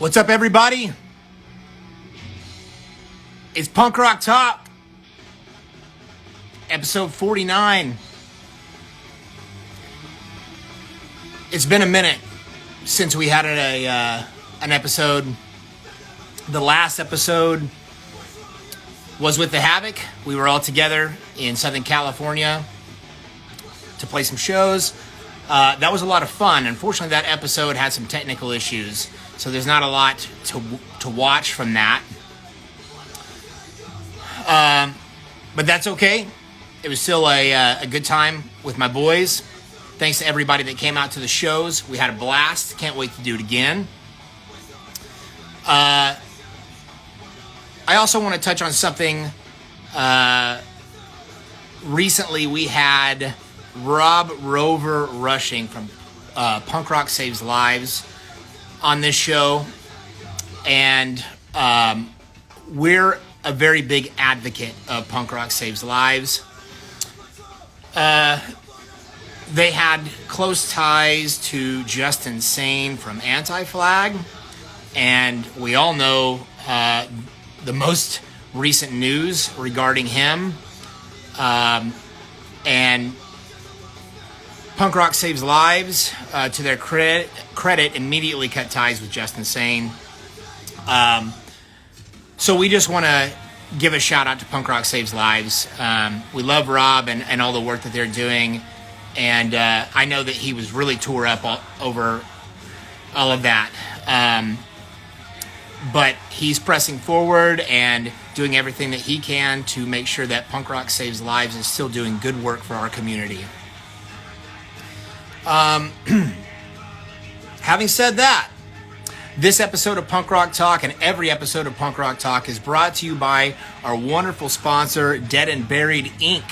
What's up, everybody? It's Punk Rock Talk, episode 49. It's been a minute since we had an episode. The last episode was with the Havoc. We were all together in Southern California to play some shows. That was a lot of fun. Unfortunately, that episode had some technical issues, so there's not a lot to watch from that. But that's okay. It was still a good time with my boys. Thanks to everybody that came out to the shows. We had a blast. Can't wait to do it again. I also want to touch on something. Recently, we had Rob Rover Rushing from Punk Rock Saves Lives on this show. And we're a very big advocate of Punk Rock Saves Lives. They had close ties to Justin Sane from Anti-Flag. And we all know the most recent news regarding him. And Punk Rock Saves Lives, to their credit, immediately cut ties with Justin Sane. So we just want to give a shout out to Punk Rock Saves Lives. We love Rob and all the work that they're doing. And I know that he was really tore up over all of that. But he's pressing forward and doing everything that he can to make sure that Punk Rock Saves Lives is still doing good work for our community. Having said that, this episode of Punk Rock Talk and every episode of Punk Rock Talk is brought to you by our wonderful sponsor, Dead and Buried Inc.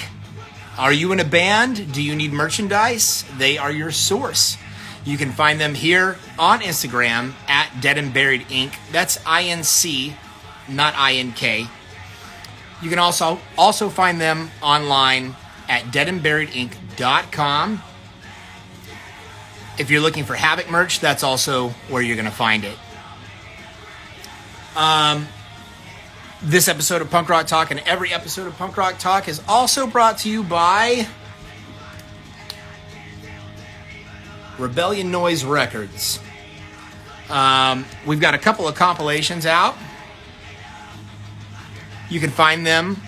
Are you in a band? Do you need merchandise? They are your source. You can find them here on Instagram at Dead and Buried Inc. That's INC, not INK. You can also find them online at deadandburiedinc.com. If you're looking for Havoc merch, that's also where you're going to find it. This episode of Punk Rock Talk and every episode of Punk Rock Talk is also brought to you by Rebellion Noise Records. We've got a couple of compilations out. You can find them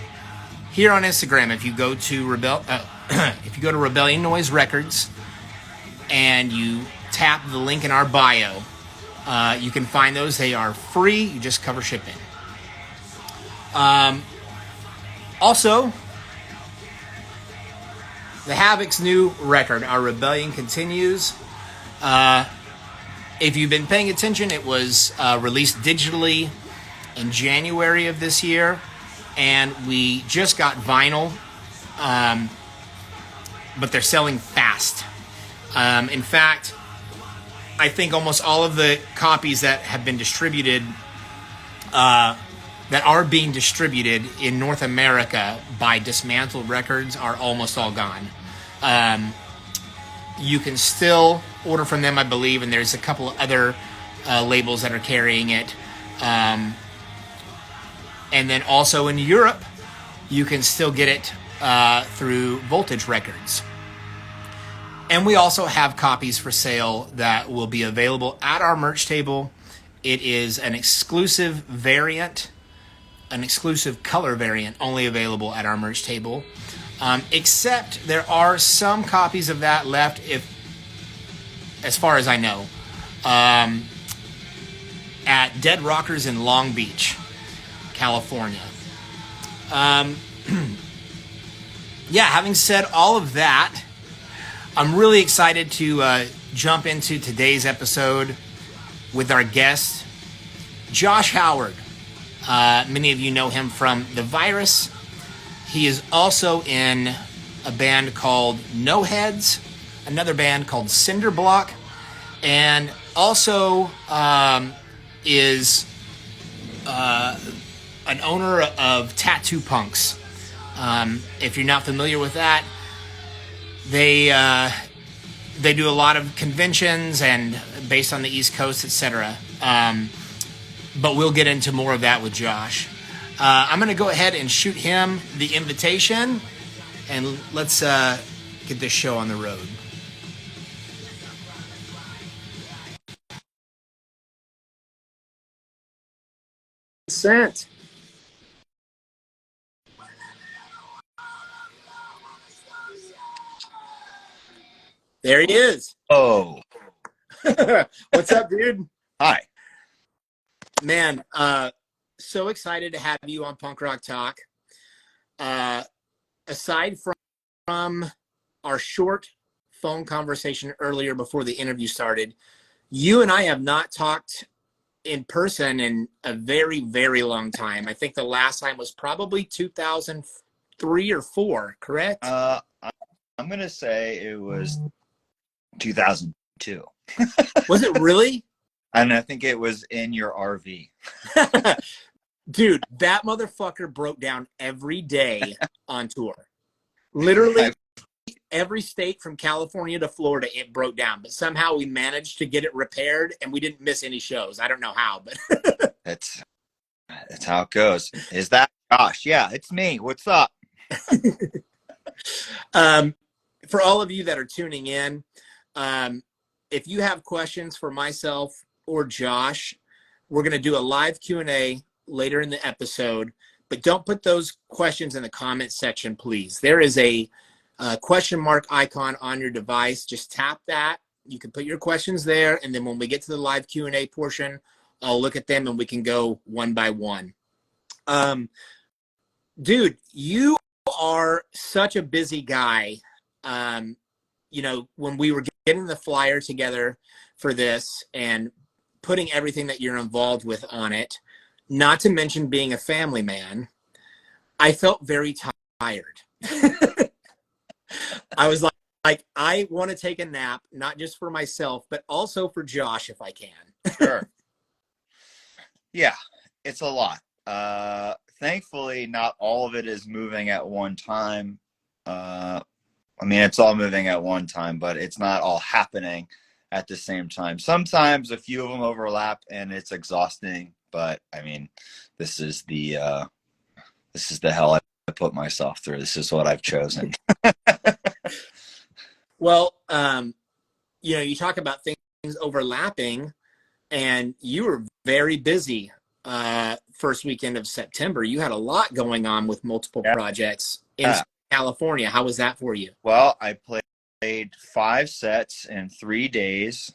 here on Instagram if you go to Rebellion Noise Records and you tap the link in our bio. You can find those. They are free. You just cover shipping. Also, the Havoc's new record, Our Rebellion Continues. If you've been paying attention, it was released digitally in January of this year, and we just got vinyl, but they're selling fast. In fact, I think almost all of the copies that have been distributed, that are being distributed in North America by Dismantled Records are almost all gone. You can still order from them, I believe, and there's a couple of other labels that are carrying it. And then also in Europe, you can still get it through Voltage Records. And we also have copies for sale that will be available at our merch table. It is an exclusive variant, an exclusive color variant, only available at our merch table. Except there are some copies of that left, as far as I know, at Dead Rockers in Long Beach, California. Having said all of that, I'm really excited to jump into today's episode with our guest, Josh Howard. Many of you know him from The Virus. He is also in a band called No Heads, another band called Cinderblock, and also is an owner of Tattoo Punks. If you're not familiar with that, they do a lot of conventions and based on the East Coast, etc. but we'll get into more of that with Josh. I'm going to go ahead and shoot him the invitation, and let's get this show on the road. Sent. There he is. Oh. What's up, dude? Hi. Man, so excited to have you on Punk Rock Talk. Aside from our short phone conversation earlier before the interview started, you and I have not talked in person in a very, very long time. I think the last time was probably 2003 or 4, correct? I'm going to say it was 2002. Was it really? And I think it was in your RV. Dude, that motherfucker broke down every day on tour. Literally every state from California to Florida, it broke down. But somehow we managed to get it repaired, and we didn't miss any shows. I don't know how, but That's how it goes. Is that Josh? Yeah, it's me. What's up? For all of you that are tuning in, if you have questions for myself or Josh, we're going to do a live Q&A later in the episode, but don't put those questions in the comment section, please. There is a question mark icon on your device. Just tap that. You can put your questions there, and then when we get to the live Q&A portion, I'll look at them and we can go one by one. Dude, you are such a busy guy. You know, when we were getting the flyer together for this and putting everything that you're involved with on it, not to mention being a family man, I felt very tired. I was like, I want to take a nap, not just for myself, but also for Josh if I can. Sure. Yeah, it's a lot. Thankfully, not all of it is moving at one time. I mean, it's all moving at one time, but it's not all happening at the same time. Sometimes a few of them overlap and it's exhausting, but I mean, this is the hell I put myself through. This is what I've chosen. Well, you know, you talk about things overlapping, and you were very busy first weekend of September. You had a lot going on with multiple projects in California. How was that for you? Well, I played 5 sets in 3 days,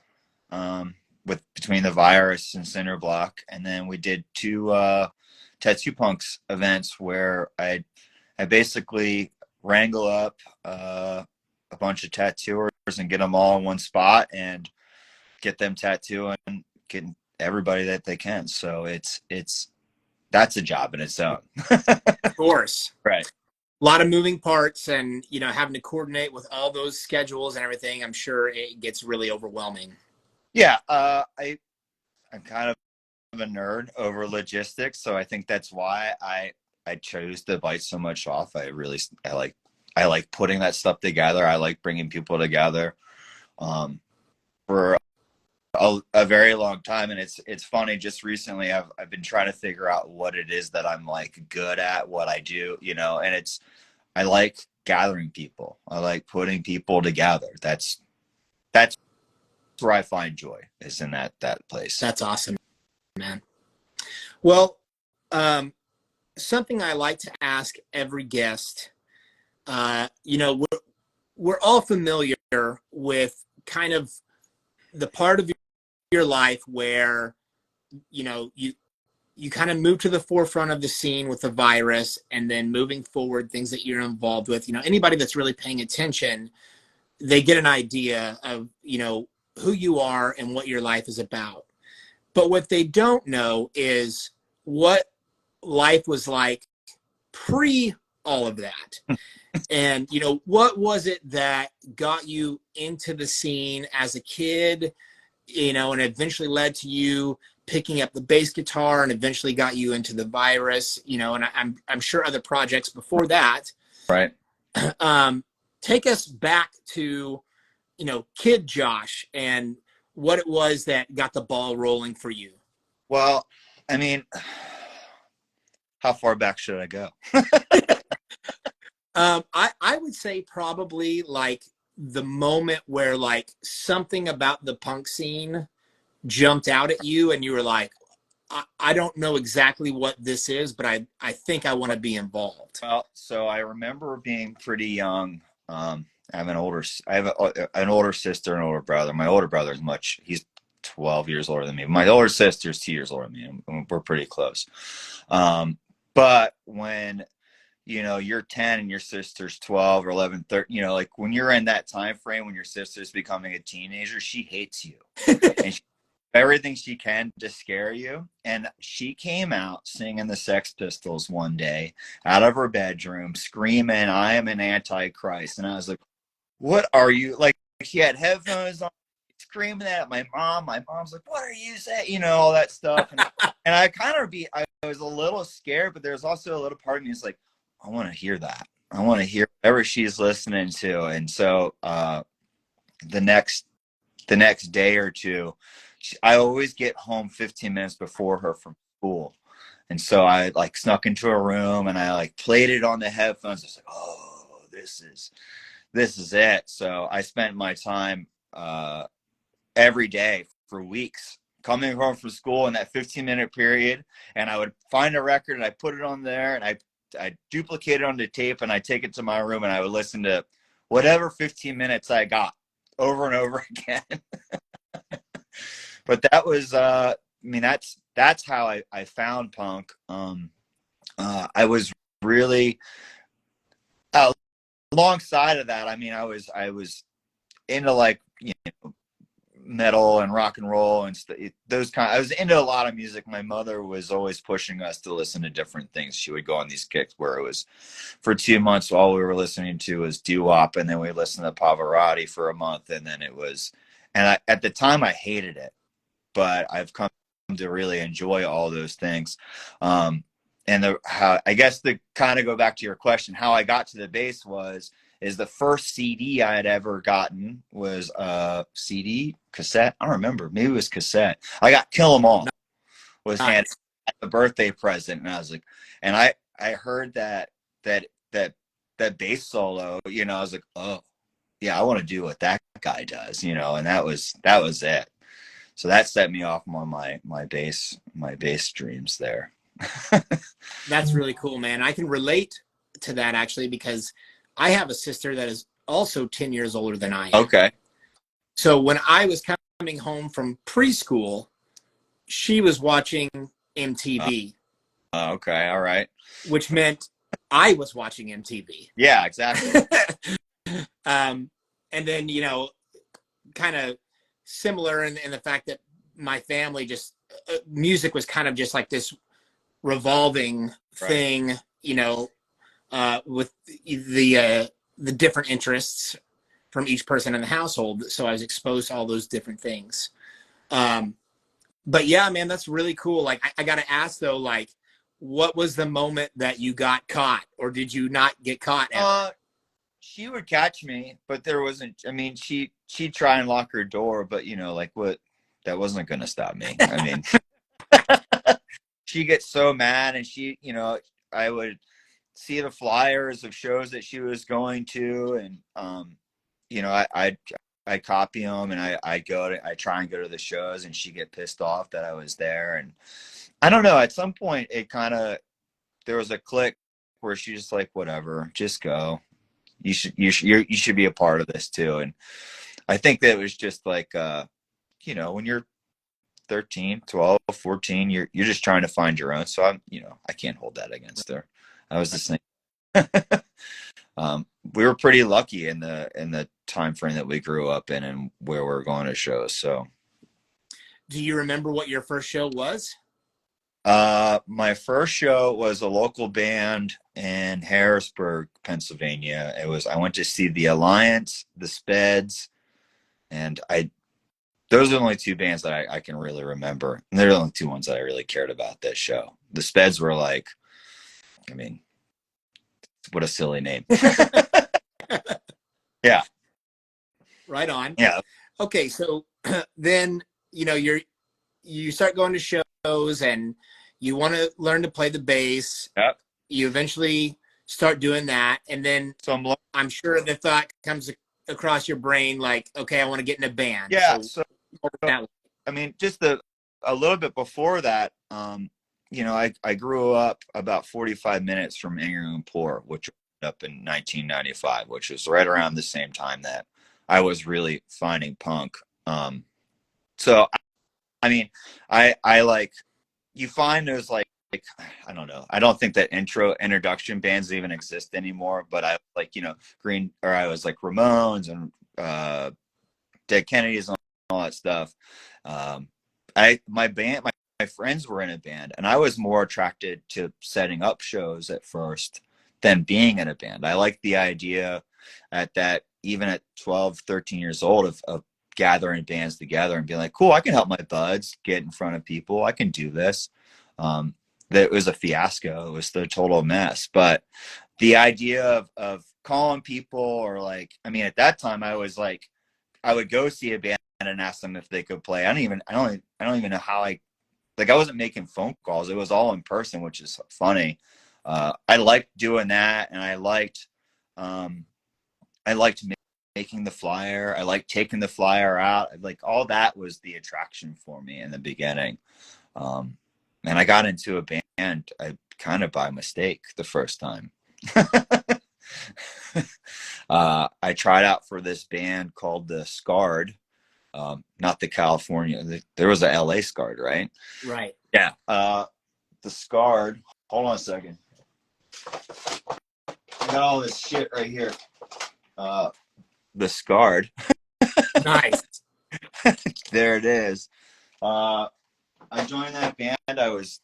with between the Virus and Cinderblock, and then we did 2 Tattoo Punks events where I basically wrangle up a bunch of tattooers and get them all in one spot and get them tattooing, getting everybody that they can. So that's a job in its own. Of course. Right. A lot of moving parts, and, you know, having to coordinate with all those schedules and everything, I'm sure it gets really overwhelming. Yeah. I'm kind of a nerd over logistics, so I think that's why I chose to bite so much off. I like putting that stuff together. I like bringing people together for a very long time, and it's funny. Just recently, I've been trying to figure out what it is that I'm like good at, what I do, you know. And I like gathering people. I like putting people together. That's where I find joy, is in that place. That's awesome, man. Well, something I like to ask every guest. You know, we're all familiar with kind of the part of your life where, you know, you kind of move to the forefront of the scene with the Virus, and then moving forward, things that you're involved with. You know, anybody that's really paying attention, they get an idea of, you know, who you are and what your life is about. But what they don't know is what life was like pre all of that. And, you know, what was it that got you into the scene as a kid, you know, and eventually led to you picking up the bass guitar, and eventually got you into the Virus, you know, and I'm sure other projects before that. Right. Take us back to, you know, kid Josh, and what it was that got the ball rolling for you. Well, I mean, how far back should I go? I would say probably like the moment where like something about the punk scene jumped out at you and you were like, I don't know exactly what this is, but I think I want to be involved. Well, so I remember being pretty young. I have an older sister and an older brother. My older brother is he's 12 years older than me. My older sister is 2 years older than me, and we're pretty close. But when, you're 10 and your sister's 12 or 11, 13, like when you're in that time frame when your sister's becoming a teenager, she hates you. And she everything she can to scare you. And she came out singing the Sex Pistols one day out of her bedroom, screaming, "I am an antichrist." And I was like, "What are you?" Like, she had headphones on, screaming that at my mom. My mom's like, "What are you saying?" All that stuff. And I was a little scared, but there's also a little part of me that's like, I want to hear that. I want to hear whatever she's listening to. And so the next day or two, I always get home 15 minutes before her from school. And so I like snuck into a room and I like played it on the headphones. I was like, "Oh, this is it." So I spent my time every day for weeks coming home from school in that 15-minute period. And I would find a record and I put it on there and I duplicate it onto tape and I take it to my room and I would listen to whatever 15 minutes I got over and over again. But that was, that's how I found punk. I was really alongside of that. I mean, I was into like, metal and rock and roll and those kind. I was into a lot of music. My mother was always pushing us to listen to different things. She would go on these kicks where it was for 2 months all we were listening to was doo-wop, and then we listened to Pavarotti for a month, and then it was. And at the time I hated it, but I've come to really enjoy all those things. And how I guess to kind of go back to your question, how I got to the bass is the first CD I had ever gotten was CD cassette. I don't remember. Maybe it was cassette. I got Kill 'Em All was handed as a birthday present, and I was like, and I heard that bass solo. I was like, oh yeah, I want to do what that guy does. And that was it. So that set me off on my bass dreams there. That's really cool, man. I can relate to that actually because I have a sister that is also 10 years older than I am. Okay. So when I was coming home from preschool, she was watching MTV. Okay, all right. Which meant I was watching MTV. Yeah, exactly. And then, kind of similar in the fact that my family just, music was kind of just like this revolving thing, with the different interests from each person in the household. So I was exposed to all those different things. But yeah, man, that's really cool. Like, I got to ask though, like, what was the moment that you got caught, or did you not get caught ever? She would catch me, but there wasn't, she'd try and lock her door, but like what, that wasn't going to stop me. I mean, she gets so mad and I would see the flyers of shows that she was going to. And, I'd copy them and I try and go to the shows and she'd get pissed off that I was there. And I don't know, at some point there was a click where she's just like, whatever, just go. You should be a part of this too. And I think that it was just like, when you're 13, 12, 14, you're just trying to find your own. So I can't hold that against her. I was just saying, we were pretty lucky in the time frame that we grew up in and where we're going to shows. So, do you remember what your first show was? My first show was a local band in Harrisburg, Pennsylvania. I went to see the Alliance, the Speds, and those are the only two bands that I can really remember. And they're the only two ones that I really cared about that show. The Speds were like, what a silly name. Yeah. Right on. Yeah. Okay. So then, you start going to shows and You want to learn to play the bass. Yep. You eventually start doing that, and then So I'm sure the thought comes across your brain like, okay, I want to get in a band. yeah. So So that I mean, just a little bit before that, you know, I grew up about 45 minutes from Ingham Poor, which up in 1995, which was right around the same time that I was really finding punk. So I mean, I like, you find those like I don't know. I don't think that introduction bands even exist anymore. But I like, you know, I was like Ramones and Dead Kennedys and all that stuff. My friends were in a band, and I was more attracted to setting up shows at first than being in a band. I liked the idea even at 12, 13 years old of gathering bands together and being like, cool, I can help my buds get in front of people. I can do this. That was a fiasco. It was the total mess. But the idea of calling people, or like, I mean, at that time I was like, I would go see a band and ask them if they could play. I don't even know how I wasn't making phone calls. It was all in person, which is funny. I liked doing that, and I liked making the flyer. I liked taking the flyer out. Like, all that was the attraction for me in the beginning. And I got into a band kind of by mistake the first time. I tried out for this band called the Scarred, not the California. There was a LA Scarred, right? right. Yeah. The Scarred. Hold on a second. I got all this shit right here. The Scarred. Nice. There it is. I joined that band. I was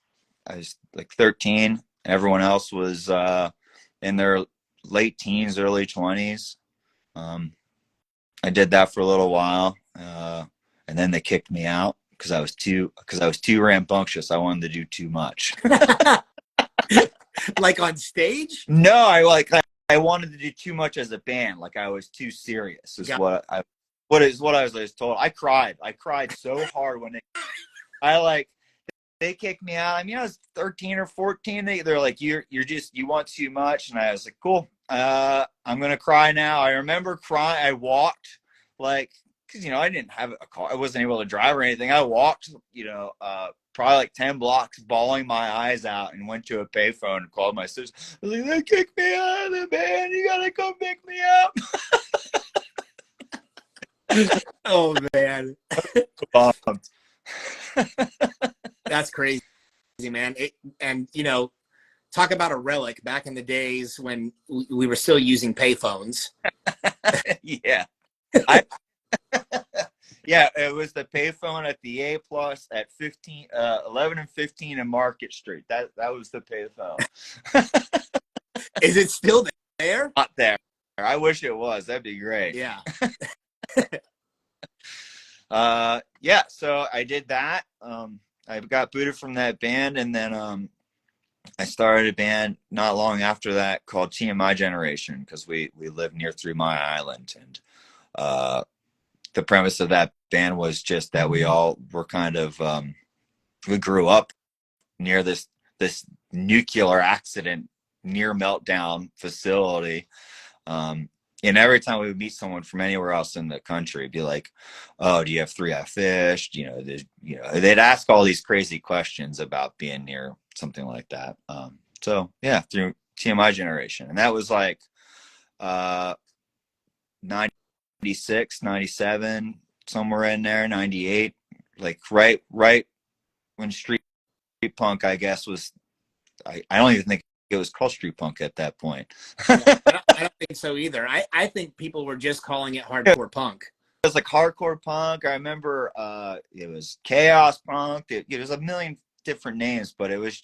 like 13. Everyone else was in their late teens, early 20s. I did that for a little while, and then they kicked me out because I was too rambunctious. I wanted to do too much. Like on stage? No, I wanted to do too much as a band. Like, I was too serious. Is what I was told. I cried so hard when they kicked me out. I mean, I was 13 or 14. They're like, you want too much. And I was like, cool. I'm going to cry now. I remember crying. I walked, like, cause you know, I didn't have a car. I wasn't able to drive or anything. I walked, you know, probably like 10 blocks, bawling my eyes out, and went to a payphone and called my sister. I was like, they kicked me out of the band. You got to come pick me up. Oh man. That's crazy, man. And you know, talk about a relic back in the days when we were still using payphones. Yeah. Yeah, it was the payphone at the A Plus at 11 and 15 in Market Street. That was the payphone. Is it still there? Not there. I wish it was. That'd be great. Yeah. Yeah, so I did that. I got booted from that band, and then I started a band not long after that called TMI Generation, because we lived near 3 Mile Island, and the premise of that band was just that we all were kind of we grew up near this nuclear accident, near meltdown facility. And every time we would meet someone from anywhere else in the country, it'd be like, "Oh, do you have 3-eye fish?" You know, they'd ask all these crazy questions about being near something like that. So yeah, through TMI Generation, and that was like 96, 97, somewhere in there, 98, like right when street punk, I guess, was. I don't even think it was called street punk at that point. Yeah, I don't think so either. I think people were just calling it hardcore punk. It was like hardcore punk. I remember it was chaos punk. It was a million different names, but it was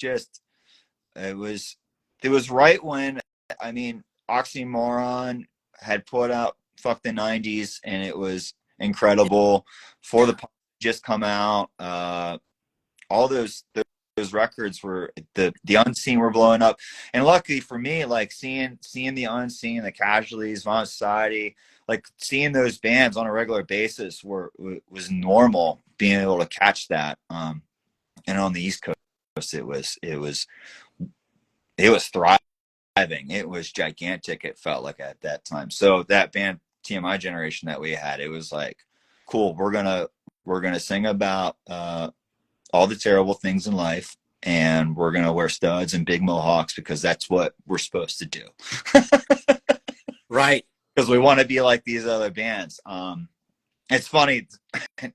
right when, I mean, Oxymoron had put out Fuck the 90s, and it was incredible. For the Punk just come out. All those records were, the Unseen were blowing up, and luckily for me, like seeing the Unseen, the Casualties, Violent Society, like seeing those bands on a regular basis was normal, being able to catch that. And on the East Coast it was thriving. It was gigantic. It felt like at that time. So that band TMI Generation that we had, it was like, cool. We're gonna sing about all the terrible things in life, and we're gonna wear studs and big mohawks because that's what we're supposed to do. Right. Because we want to be like these other bands. It's funny.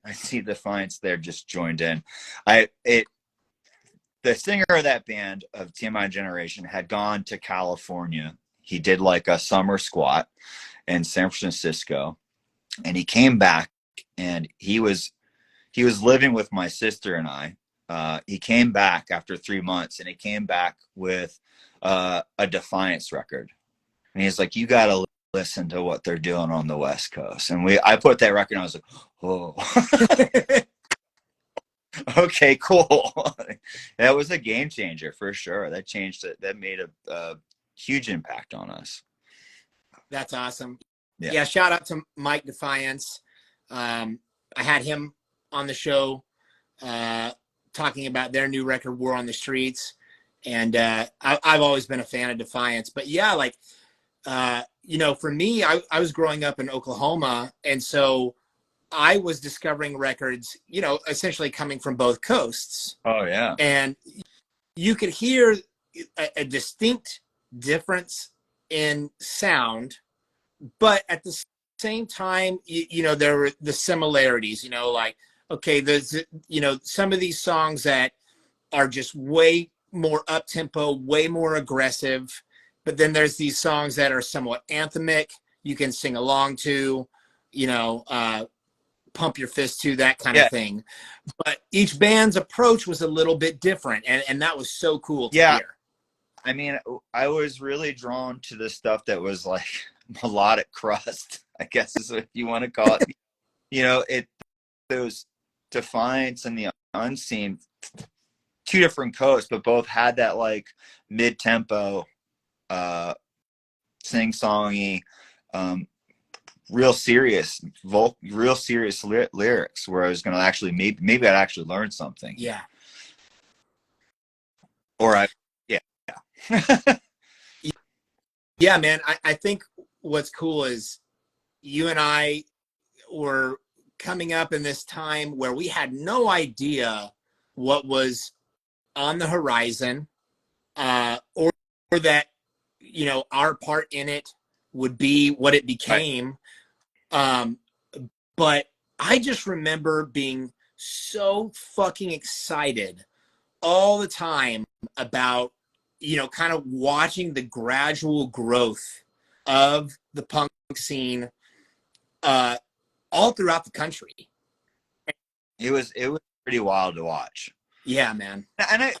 I see Defiance there just joined in. The singer of that band of TMI Generation had gone to California. He did like a summer squat in San Francisco, and he came back, and he was living with my sister and I. He came back after 3 months, and he came back with a Defiance record, and he's like, "You got to listen to what they're doing on the West Coast." And I put that record, and I was like, "Oh." Okay, cool. That was a game changer for sure. That changed it. That made a huge impact on us. That's awesome. Yeah. Yeah. Shout out to Mike Defiance. I had him on the show talking about their new record, War on the Streets. And I've always been a fan of Defiance. But yeah, like, for me, I was growing up in Oklahoma. And so I was discovering records, essentially coming from both coasts. Oh, yeah. And you could hear a distinct difference in sound, but at the same time, there were the similarities, like, okay, there's, some of these songs that are just way more up-tempo, way more aggressive, but then there's these songs that are somewhat anthemic, you can sing along to, pump your fist to, that kind of thing. But each band's approach was a little bit different, and that was so cool to hear. I mean, I was really drawn to the stuff that was like melodic crust, I guess is what you want to call it. Those Defiance and the Unseen, two different coasts, but both had that like mid-tempo, sing-songy, real serious lyrics where I was going to actually maybe I'd actually learn something. Yeah. Yeah, man. I think what's cool is you and I were coming up in this time where we had no idea what was on the horizon, or that, our part in it would be what it became. Right. But I just remember being so fucking excited all the time about, kind of watching the gradual growth of the punk scene all throughout the country. It was pretty wild to watch. Yeah, man. And I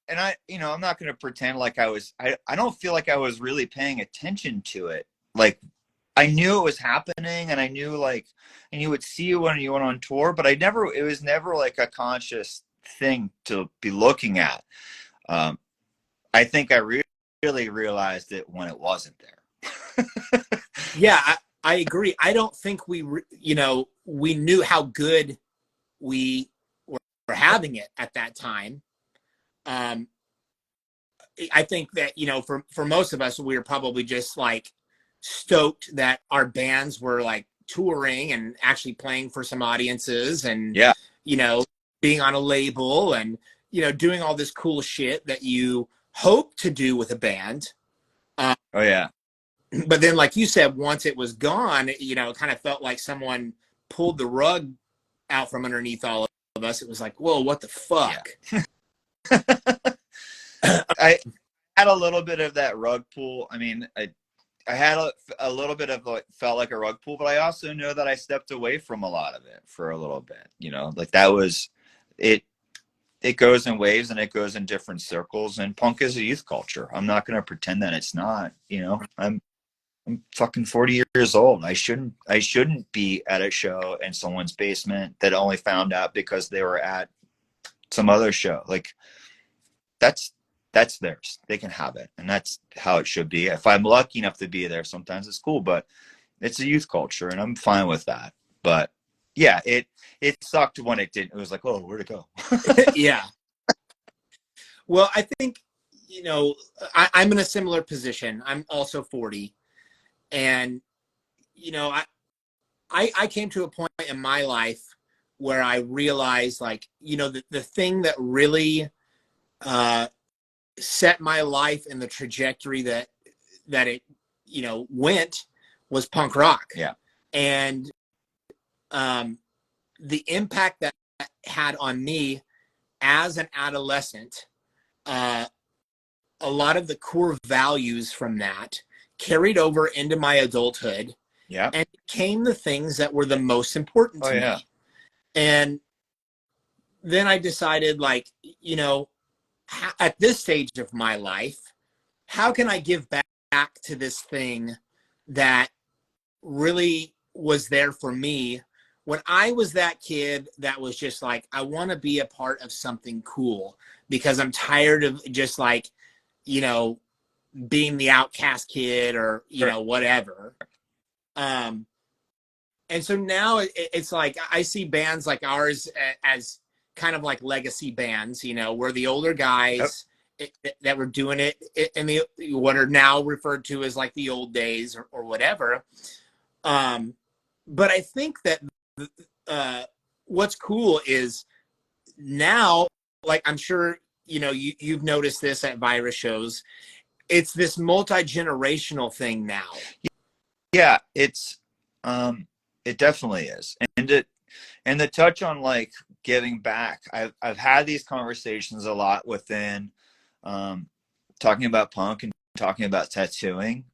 I'm not going to pretend like I don't feel like I was really paying attention to it. Like, I knew it was happening, and I knew and you would see it when you went on tour, but it was never like a conscious thing to be looking at. I think I really realized it when it wasn't there. Yeah, I agree. I don't think we knew how good we were having it at that time. I think that, for most of us, we were probably just like stoked that our bands were like touring and actually playing for some audiences, and, being on a label, and, doing all this cool shit that you hope to do with a band. Oh, yeah. But then, like you said, once it was gone, it kind of felt like someone pulled the rug out from underneath all of us. It was like, whoa, what the fuck? Yeah. I had a little bit of that rug pull. I mean, I had a little bit of felt like a rug pull, but I also know that I stepped away from a lot of it for a little bit. Like that was it. It goes in waves, and it goes in different circles. And punk is a youth culture. I'm not going to pretend that it's not. I'm fucking 40 years old. I shouldn't be at a show in someone's basement that only found out because they were at some other show. Like, that's theirs. They can have it, and that's how it should be. If I'm lucky enough to be there, sometimes it's cool, but it's a youth culture, and I'm fine with that. But yeah, it sucked when it didn't. It was like, oh, where'd it go? Yeah. Well, I think, you know, I'm in a similar position. I'm also 40. And, you know, I came to a point in my life where I realized, like, you know, the thing that really uh, set my life in the trajectory that it, you know, went was punk rock. Yeah. And um, the impact that had on me as an adolescent, uh, a lot of the core values from that carried over into my adulthood Yeah. and became the things that were the most important Oh to yeah. me. And then I decided, like, you know, at this stage of my life, how can I give back to this thing that really was there for me when I was that kid that was just like, I want to be a part of something cool because I'm tired of just, like, you know, being the outcast kid or, you Sure. know, whatever. Um, and so now it's like I see bands like ours as kind of like legacy bands, you know, where the older Yep. guys that were doing it in the what are now referred to as like the old days or whatever. But I think that uh, what's cool is now, like, I'm sure, you know, you've noticed this at Virus shows. It's this multi-generational thing now. Yeah, it definitely is. And to touch on like giving back, I've had these conversations a lot within um, talking about punk and talking about tattooing.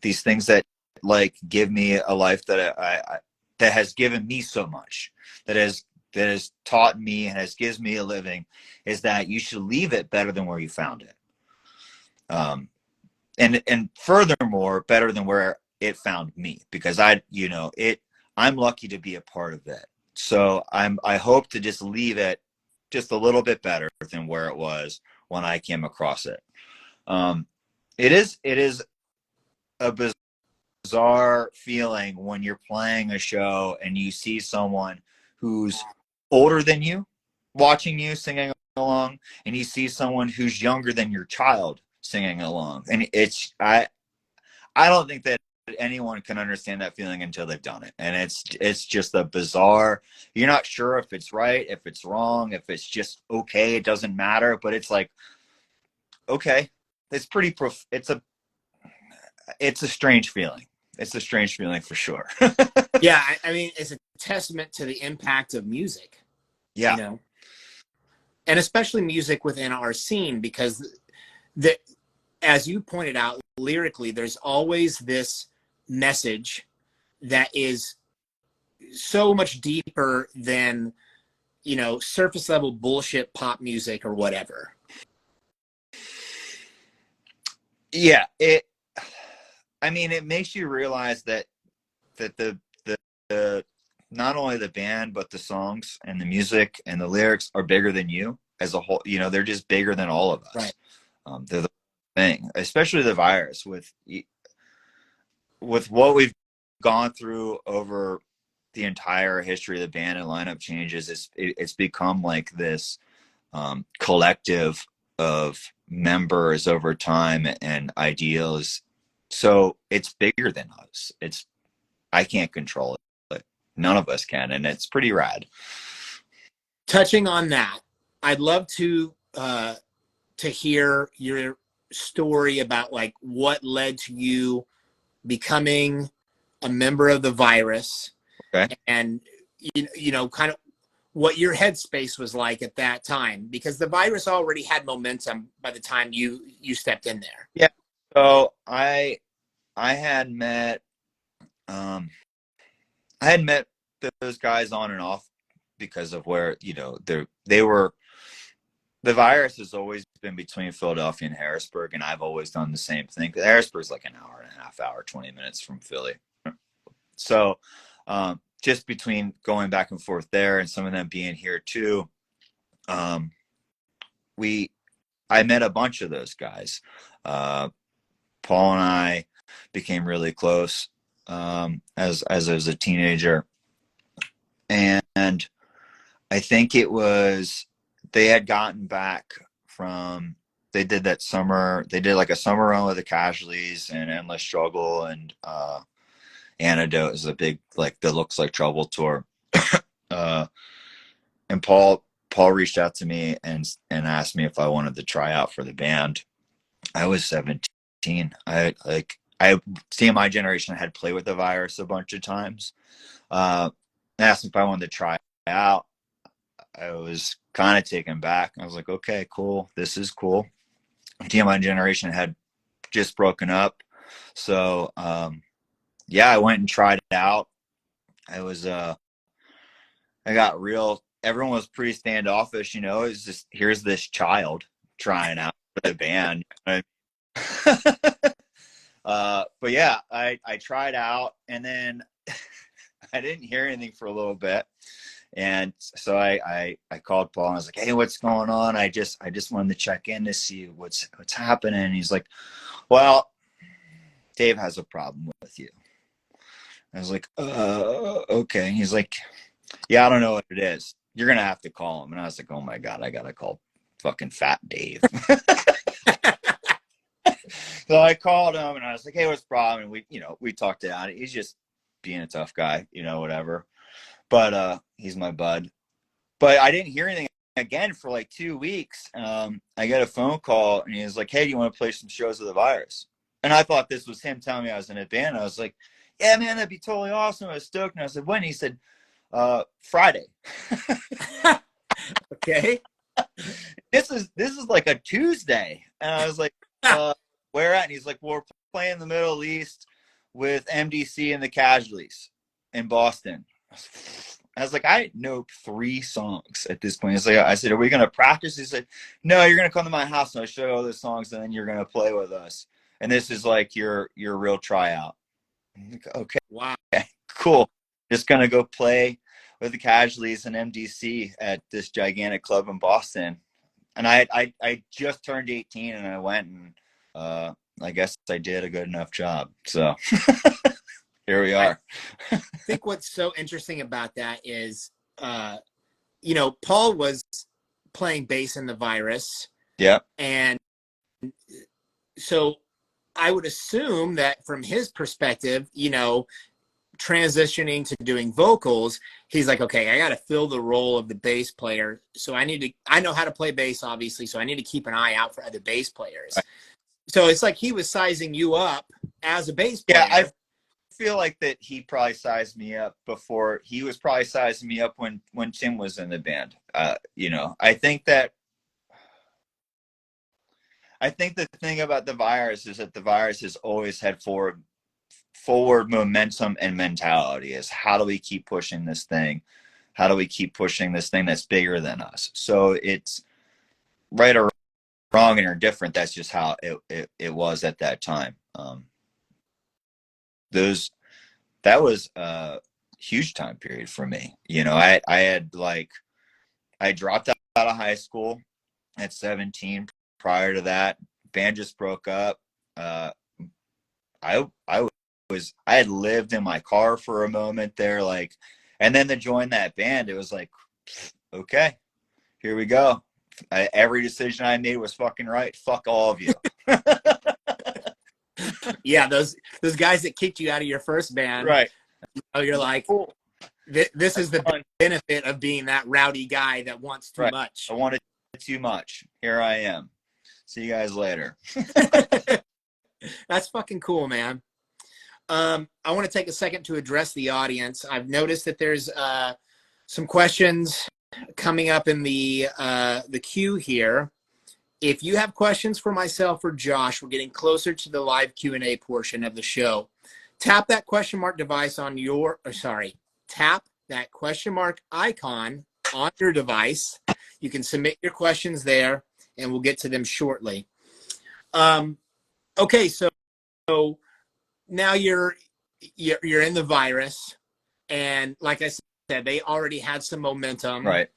These things that like give me a life that that has given me so much, that has taught me and has gives me a living, is that you should leave it better than where you found it. Um, and furthermore, better than where it found me, because I'm lucky to be a part of it. So I hope to just leave it just a little bit better than where it was when I came across it. Um, it is a bizarre feeling when you're playing a show and you see someone who's older than you watching you singing along, and you see someone who's younger than your child singing along, and I don't think that anyone can understand that feeling until they've done it. And it's just a bizarre, you're not sure if it's right, if it's wrong, if it's just okay, it doesn't matter, but it's like, okay, it's pretty it's a strange feeling. It's a strange feeling for sure. Yeah, I mean, it's a testament to the impact of music, you Yeah. know, and especially music within our scene, because the, as you pointed out, lyrically, there's always this message that is so much deeper than, you know, surface level bullshit pop music or whatever. Yeah, I mean, it makes you realize that the not only the band but the songs and the music and the lyrics are bigger than you as a whole. You know, they're just bigger than all of Right. us. They're the thing, especially the virus, with what we've gone through over the entire history of the band and lineup changes. It's become like this collective of members over time and ideals. So it's bigger than us. I can't control it. None of us can, and it's pretty rad. Touching on that, I'd love to hear your story about, like, what led to you becoming a member of the virus, Okay. and you know, kind of what your headspace was like at that time, because the virus already had momentum by the time you stepped in there. Yeah. So I had met um I had met those guys on and off because of where, they were. The virus has always been between Philadelphia and Harrisburg, and I've always done the same thing. Harrisburg's like an hour and a half, 20 minutes from Philly. So just between going back and forth there and some of them being here too, um, I met a bunch of those guys. Paul and I became really close as I was a teenager, and I think it was they had gotten back from, they did like a summer run with the Casualties and Endless Struggle, and Antidote is a big, like, the Looks Like Trouble tour. uh, and Paul reached out to me and asked me if I wanted to try out for the band. I was 17. I see my generation had played with the Virus a bunch of times. Asked me if I wanted to try out. I was kind of taken back. I was like, okay, cool. This is cool. My generation had just broken up. So, yeah, I went and tried it out. I got real, everyone was pretty standoffish, it's just, here's this child trying out for the band. But yeah, I tried out, and then I didn't hear anything for a little bit. And so I called Paul, and I was like, hey, what's going on? I just wanted to check in to see what's happening. And he's like, well, Dave has a problem with you. I was like, okay. He's like, yeah, I don't know what it is. You're going to have to call him. And I was like, oh my God, I got to call fucking Fat Dave. So I called him, and I was like, hey, what's the problem? And we talked it out. He's just being a tough guy, whatever. But he's my bud. But I didn't hear anything again for like 2 weeks. I got a phone call, and he was like, hey, do you want to play some shows with the Virus? And I thought this was him telling me I was in a band. I was like, yeah, man, that'd be totally awesome. I was stoked. And I said, when? He said, Friday. Okay. This is like a Tuesday. And I was like, where at? And he's like, well, we're playing the Middle East with MDC and the Casualties in Boston. I was like, I know 3 songs at this point. I said, are we going to practice? He said, no, you're going to come to my house and I'll show you all the songs, and then you're going to play with us. And this is like your real tryout. Like, okay. Wow. Cool. Just going to go play with the Casualties and MDC at this gigantic club in Boston. And I just turned 18, and I went, and I guess I did a good enough job. So here we are. I think what's so interesting about that is, Paul was playing bass in the Virus. Yeah. And so I would assume that from his perspective, transitioning to doing vocals, he's like, okay, I got to fill the role of the bass player. So I know how to play bass, obviously. So I need to keep an eye out for other bass players. Right. So it's like he was sizing you up as a bass player. Yeah, I feel like that he probably sized me up before. He was probably sizing me up when Tim was in the band. I think the thing about the Virus is that the Virus has always had forward momentum and mentality. Is how do we keep pushing this thing? How do we keep pushing this thing that's bigger than us? So it's right or wrong and or different. That's just how it was at that time. That was a huge time period for me. I dropped out of high school at 17. Prior to that, band just broke up. I had lived in my car for a moment there, and then to join that band, it was like, okay, here we go. Every decision I made was fucking right. Fuck all of you. Yeah, those guys that kicked you out of your first band, right? You're like, cool. This is the benefit of being that rowdy guy that wants too much. I wanted too much. Here I am. See you guys later. That's fucking cool, man. I want to take a second to address the audience. I've noticed that there's some questions coming up in the queue here. If you have questions for myself or Josh, we're getting closer to the live Q&A portion of the show. Tap that question mark device on tap that question mark icon on your device. You can submit your questions there, and we'll get to them shortly. Okay, so now you're in the Virus, and like I said, they already had some momentum. Right.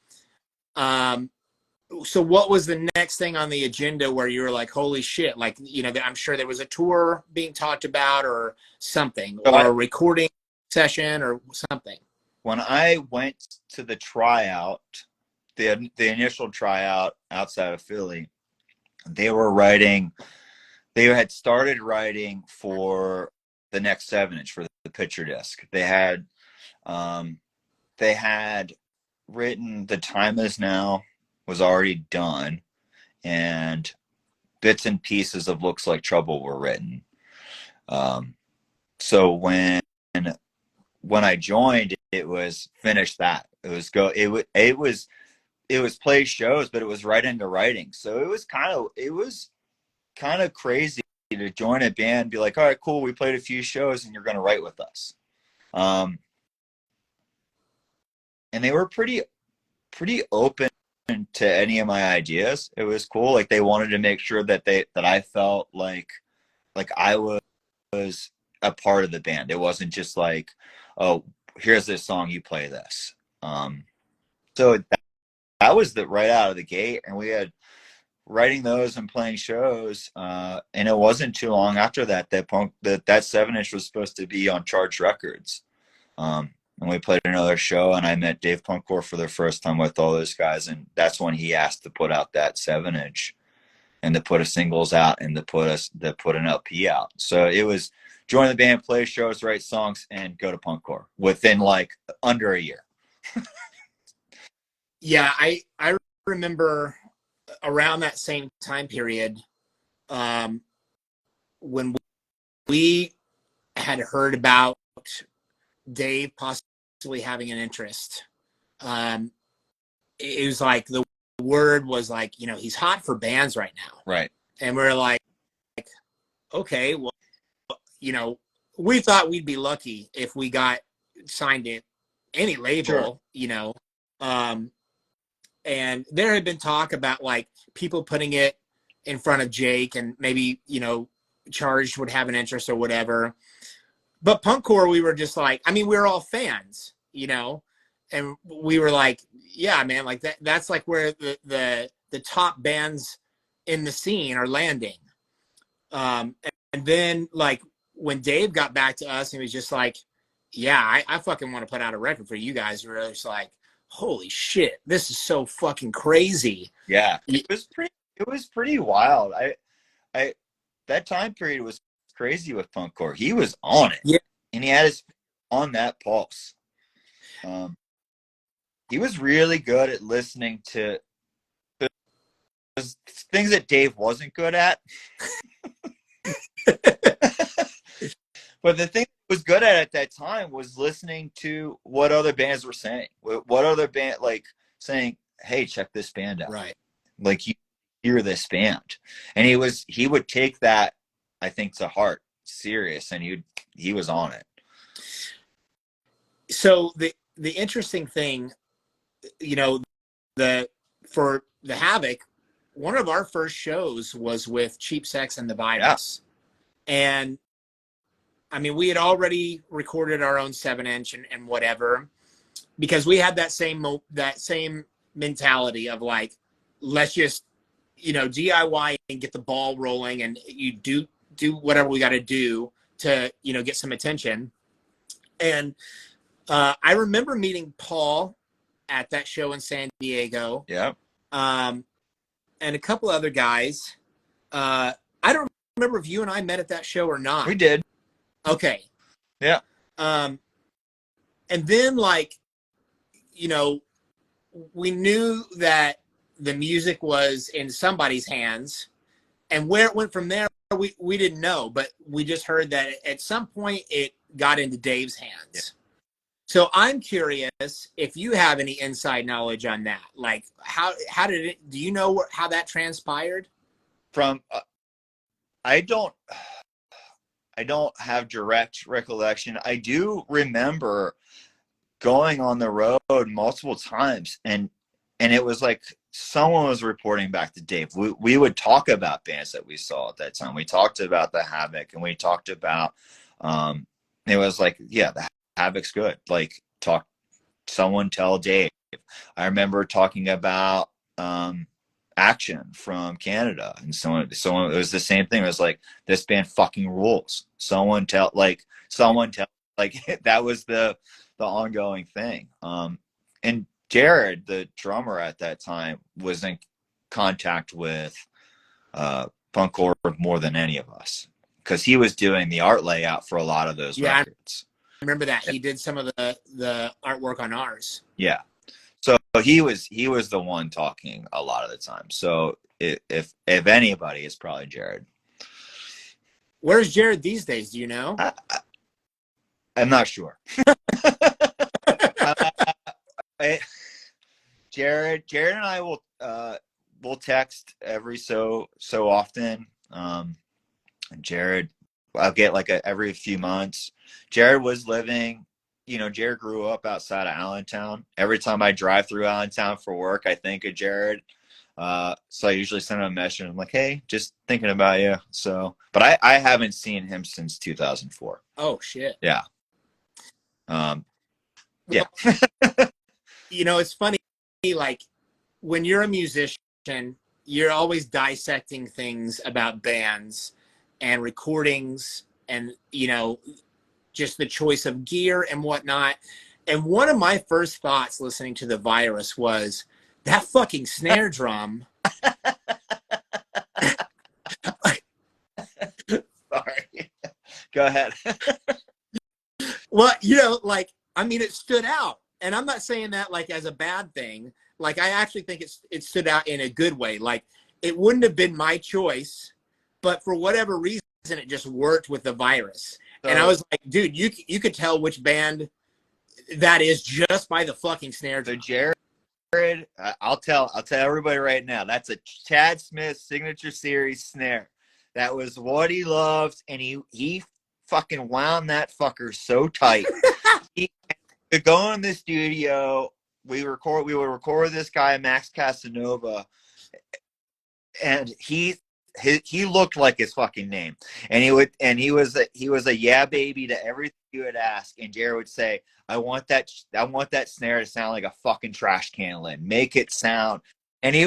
So what was the next thing on the agenda where you were like, holy shit, I'm sure there was a tour being talked about or something, or a recording session or something. When I went to the tryout, the initial tryout outside of Philly, they were writing. They had started writing for the next 7-inch for the picture disc. They had written "The Time Is Now" was already done, and bits and pieces of "Looks Like Trouble" were written. So when I joined, it was finish that. It was go. It was play shows, but it was right into writing. So it was kind of crazy to join a band and be like, all right, cool, we played a few shows and you're going to write with us. And they were pretty open to any of my ideas. It was cool. Like they wanted to make sure that I felt like I was a part of the band. It wasn't just like, oh, here's this song, you play this. So that was right out of the gate, and we had writing those and playing shows. And it wasn't too long after that 7-inch was supposed to be on Charged Records. And we played another show, and I met Dave Punkcore for the first time with all those guys, and that's when he asked to put out that 7-inch and to put a singles out and to put an LP out. So it was join the band, play shows, write songs, and go to Punkcore within like under a year. Yeah, I remember around that same time period, when we had heard about Dave possibly having an interest. It was like the word was like, he's hot for bands right now. Right. And we're like, okay, well, we thought we'd be lucky if we got signed to any label, sure. And there had been talk about like people putting it in front of Jake and maybe, Charged would have an interest or whatever. But Punkcore, we were just like, we were all fans, and we were like, yeah, man, like that's like where the top bands in the scene are landing. And then like when Dave got back to us, he was just like, yeah, I fucking want to put out a record for you guys. We were just like, holy shit, this is so fucking crazy. Yeah, it was pretty wild. I that time period was crazy with Punkcore. He was on it. Yeah. And he had his on that pulse. He was really good at listening to things that Dave wasn't good at. But the thing he was good at that time was listening to what other bands were saying. What other band, like saying, hey, check this band out. Right. Like, you hear this band. And he would take that, I think, to heart, serious, and he was on it. So the interesting thing, for the Havoc, one of our first shows was with Cheap Sex and the Virus. Yeah. And we had already recorded our own 7-inch and whatever, because we had that same mentality of like, let's just, DIY and get the ball rolling, and you do whatever we got to do to, get some attention. And I remember meeting Paul at that show in San Diego. Yeah. And a couple other guys. I don't remember if you and I met at that show or not. We did. Okay. Yeah. And then like, we knew that the music was in somebody's hands, and where it went from there, we didn't know, but we just heard that at some point it got into Dave's hands. Yeah. So I'm curious if you have any inside knowledge on that. Like how did it, do you know how that transpired? From, I don't have direct recollection. I do remember going on the road multiple times, and it was like someone was reporting back to Dave. We would talk about bands that we saw at that time. We talked about the Havoc, and we talked about, it was like, yeah, the Havoc's good. Like, someone tell Dave. I remember talking about Action from Canada, and someone it was the same thing. It was like, this band fucking rules. Someone tell like that was the ongoing thing. And Jared, the drummer at that time, was in contact with Punk Orb more than any of us because he was doing the art layout for a lot of those records. I remember that. He did some of the artwork on ours. Yeah. So he was the one talking a lot of the time. So if anybody, it's probably Jared. Where's Jared these days? Do you know? I'm not sure. Jared and I will text every so often. Jared, I'll get like every few months. Jared was living, Jared grew up outside of Allentown. Every time I drive through Allentown for work, I think of Jared. So I usually send him a message. I'm like, hey, just thinking about you. So, but I haven't seen him since 2004. Oh shit. Yeah. Yeah. It's funny, like when you're a musician, you're always dissecting things about bands and recordings and, just the choice of gear and whatnot. And one of my first thoughts listening to The Virus was that fucking snare drum. Sorry. Go ahead. Well, it stood out. And I'm not saying that like as a bad thing. Like, I actually think it stood out in a good way. Like, it wouldn't have been my choice, but for whatever reason, it just worked with The Virus. So, and I was like, dude, you could tell which band that is just by the fucking snare drum. So Jared, I'll tell everybody right now, that's a Chad Smith signature series snare. That was what he loved, and he fucking wound that fucker so tight. He could go in the studio. We would record this guy, Max Casanova, and he looked like his fucking name. And he was a yeah baby to everything you would ask. And Jared would say, I want that snare to sound like a fucking trash can lid. Make it sound. And he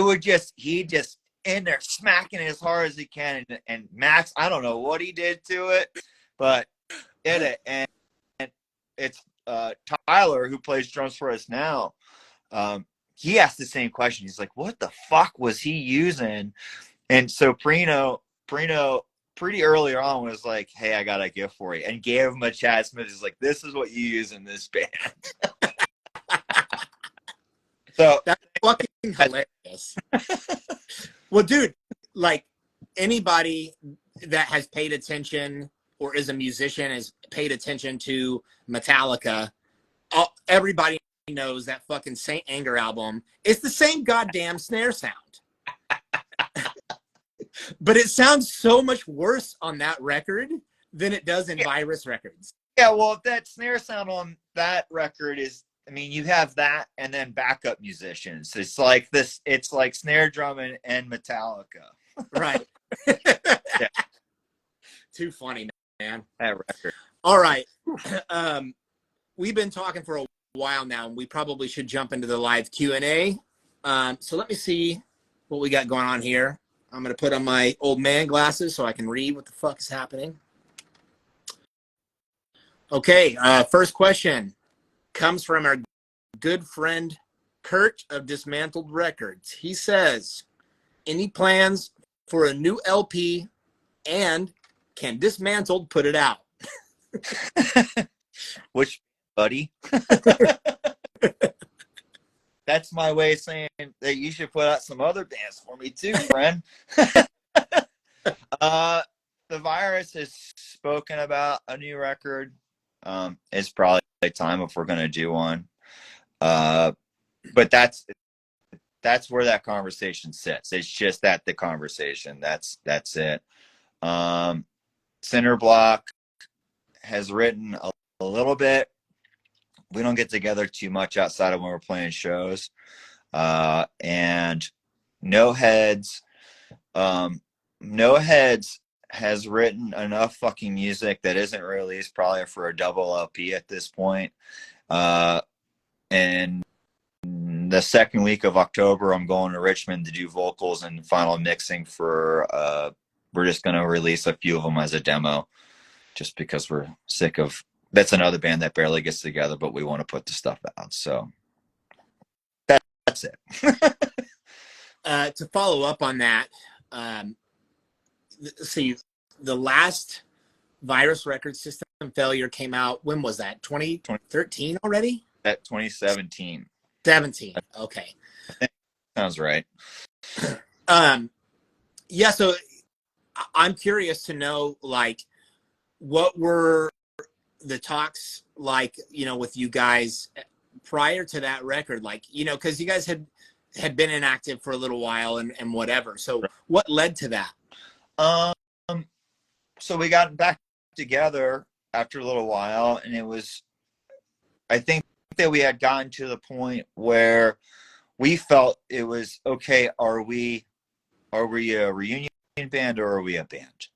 just in there smacking it as hard as he can. And Max, I don't know what he did to it, but did it. And it's Tyler, who plays drums for us now. He asked the same question. He's like, what the fuck was he using? And so Prino pretty early on was like, hey, I got a gift for you, and gave him a Chad Smith. He's like, this is what you use in this band. So that's fucking hilarious. Well, dude, like anybody that has paid attention or is a musician has paid attention to Metallica, everybody knows that fucking Saint Anger album. It's the same goddamn snare sound. But it sounds so much worse on that record than it does in Virus records. Yeah, well, that snare sound on that record is, I mean, you have that and then backup musicians. It's like snare drum and Metallica. Right. Yeah. Too funny, man. That record. All right. We've been talking for a while now, and we probably should jump into the live Q&A. So let me see what we got going on here. I'm going to put on my old man glasses so I can read what the fuck is happening. Okay, first question comes from our good friend Kurt of Dismantled Records. He says, any plans for a new LP, and can Dismantled put it out? Which, buddy? That's my way of saying that you should put out some other bands for me too, friend. The Virus has spoken about a new record. It's probably time if we're gonna do one. But that's where that conversation sits. It's just that the conversation. That's it. Cinderblock has written a little bit. We don't get together too much outside of when we're playing shows. And No Heads has written enough fucking music that isn't released probably for a double LP at this point. And the second week of October, I'm going to Richmond to do vocals and final mixing for, we're just going to release a few of them as a demo just because we're sick of, that's another band that barely gets together, but we want to put the stuff out. So that's it. To follow up on that, um, see, the last Virus Record System failure came out. When was that? 2013 already? At 2017. 17. Okay. Sounds right. Yeah. So I'm curious to know, like, what were the talks like, with you guys prior to that record? Like, because you guys had been inactive for a little while and whatever. So what led to that? So we got back together after a little while, and I think that we had gotten to the point where we felt it was okay. Are we a reunion band or are we a band?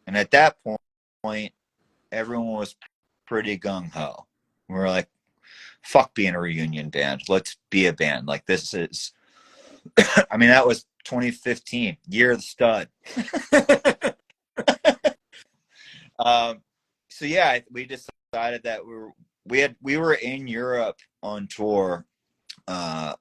And at that point, everyone was pretty gung-ho. We were like, fuck being a reunion band. Let's be a band. Like, this is, I mean, that was 2015, year of the stud. So yeah, we decided that we were in Europe on tour for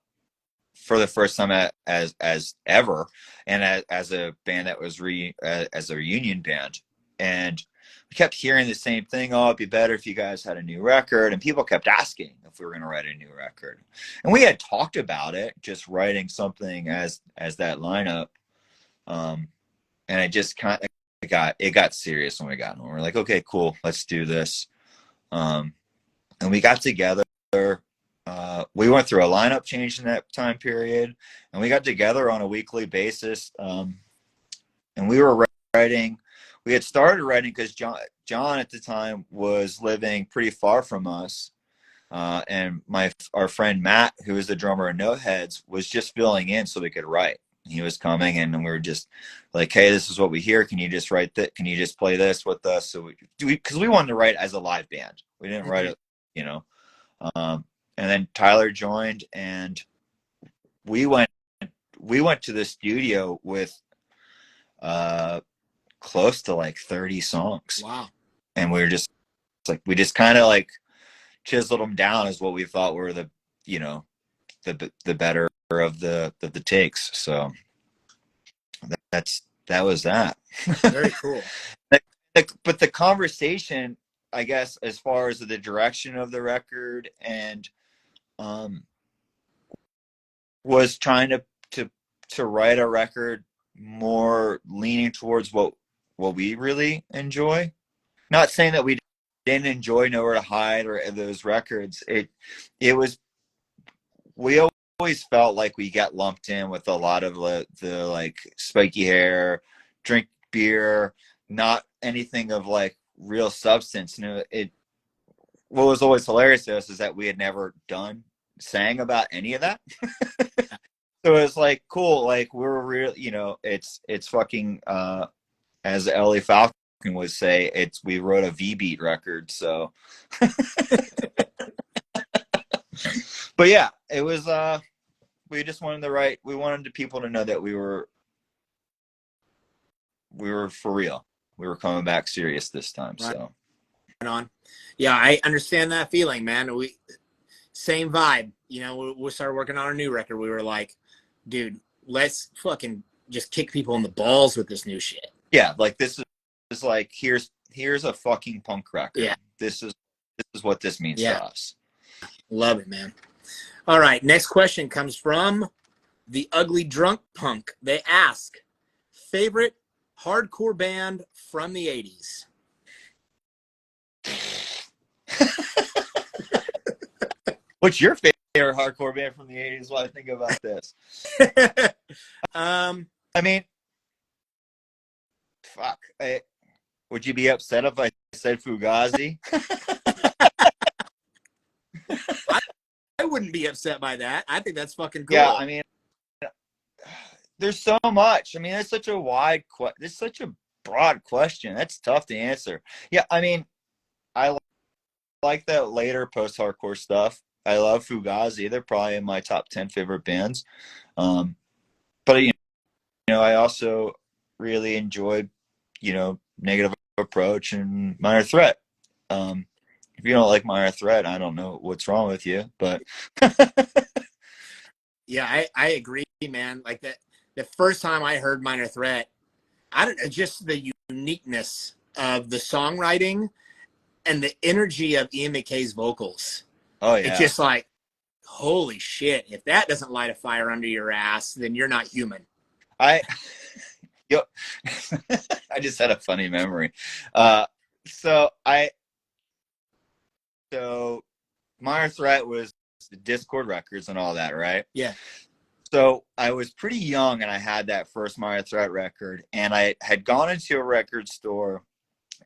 the first time as ever, and as a band that was as a reunion band, and we kept hearing the same thing. Oh, it'd be better if you guys had a new record, and people kept asking if we were going to write a new record, and we had talked about it, just writing something as that lineup, and it just kind of got serious when we got home. We're like, okay, cool, let's do this. And we got together. We went through a lineup change in that time period, and we got together on a weekly basis. And we were writing. We had started writing because John at the time was living pretty far from us, and our friend Matt, who was the drummer of No Heads, was just filling in so we could write. He was coming, and we were just like, hey, this is what we hear. Can you just write that? Can you just play this with us? So because we wanted to write as a live band. We didn't write it, and then Tyler joined, and we went to the studio with close to like 30 songs. Wow. And we just kind of like chiseled them down as what we thought were the better of the takes. So that was that. Very cool. But the conversation, I guess, as far as the direction of the record, and was trying to write a record more leaning towards what we really enjoy. Not saying that we didn't enjoy Nowhere to Hide or those records. It was, we always felt like we got lumped in with a lot of the like spiky hair, drink beer, not anything of like real substance. What was always hilarious to us is that we had never sang about any of that. So it was like, cool, like we're real, it's fucking, as Ellie Falcon would say, we wrote a V-beat record, so. But yeah, it was, we just wanted we wanted people to know that we were for real. We were coming back serious this time, right. So. Right on. Yeah, I understand that feeling, man. Same vibe. We started working on our new record. We were like, dude, let's fucking just kick people in the balls with this new shit. Yeah, like this is like, here's a fucking punk record. Yeah. This is what this means to us. Love it, man. All right, next question comes from the Ugly Drunk Punk. They ask, favorite hardcore band from the 80s? What's your favorite hardcore band from the 80s while I think about this? I mean, fuck. Would you be upset if I said Fugazi? I wouldn't be upset by that. I think that's fucking cool. Yeah, I mean, there's so much. I mean, it's such a it's such a broad question. That's tough to answer. Yeah, I mean, I like that later post-hardcore stuff. I love Fugazi. They're probably in my top 10 favorite bands. But I also really enjoyed, Negative Approach and Minor Threat. If you don't like Minor Threat, I don't know what's wrong with you, but Yeah, I agree, man. Like that, the first time I heard Minor Threat, I don't know, just the uniqueness of the songwriting and the energy of Ian McKay's vocals. Oh It's yeah. just like, holy shit! If that doesn't light a fire under your ass, then you're not human. I yo, I just had a funny memory. Uh, so I so Minor Threat was the Discord Records and all that, right? Yeah. So I was pretty young and I had that first Minor Threat record, and I had gone into a record store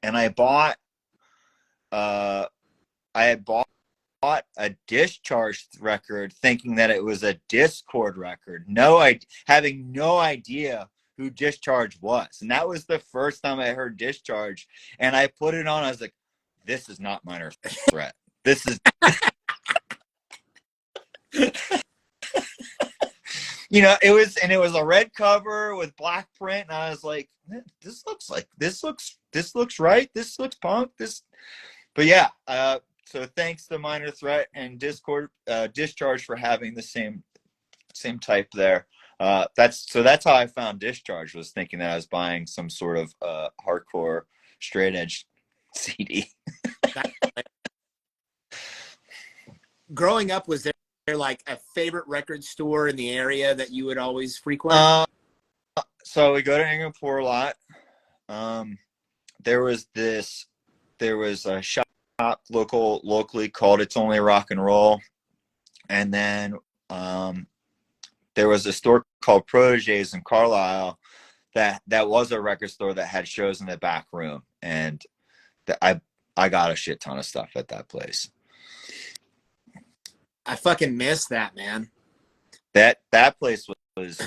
and uh I had bought a Discharge record thinking that it was a Discord record. Having no idea who Discharge was. And that was the first time I heard Discharge, and I put it on. I was like, this is not Minor Threat. This is it was a red cover with black print, and I was like, this looks right. This looks punk. But yeah, so thanks to Minor Threat and Discharge for having the same type there. That's how I found Discharge, was thinking that I was buying some sort of hardcore straight edge CD. Growing up, was there like a favorite record store in the area that you would always frequent? So we go to Singapore a lot. There was a shop locally called It's Only Rock and Roll, and then there was a store called Proteges in Carlisle that was a record store that had shows in the back room, and I got a shit ton of stuff at that place. I fucking miss that, man. That place was